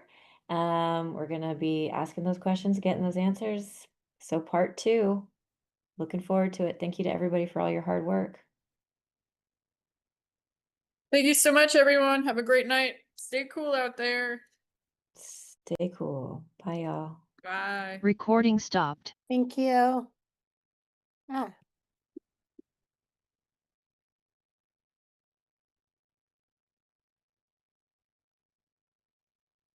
We're going to be asking those questions, getting those answers. So part 2, looking forward to it. Thank you to everybody for all your hard work. Thank you so much, everyone. Have a great night. Stay cool out there. Stay cool. Bye, y'all. Bye. Recording stopped. Thank you. Ah.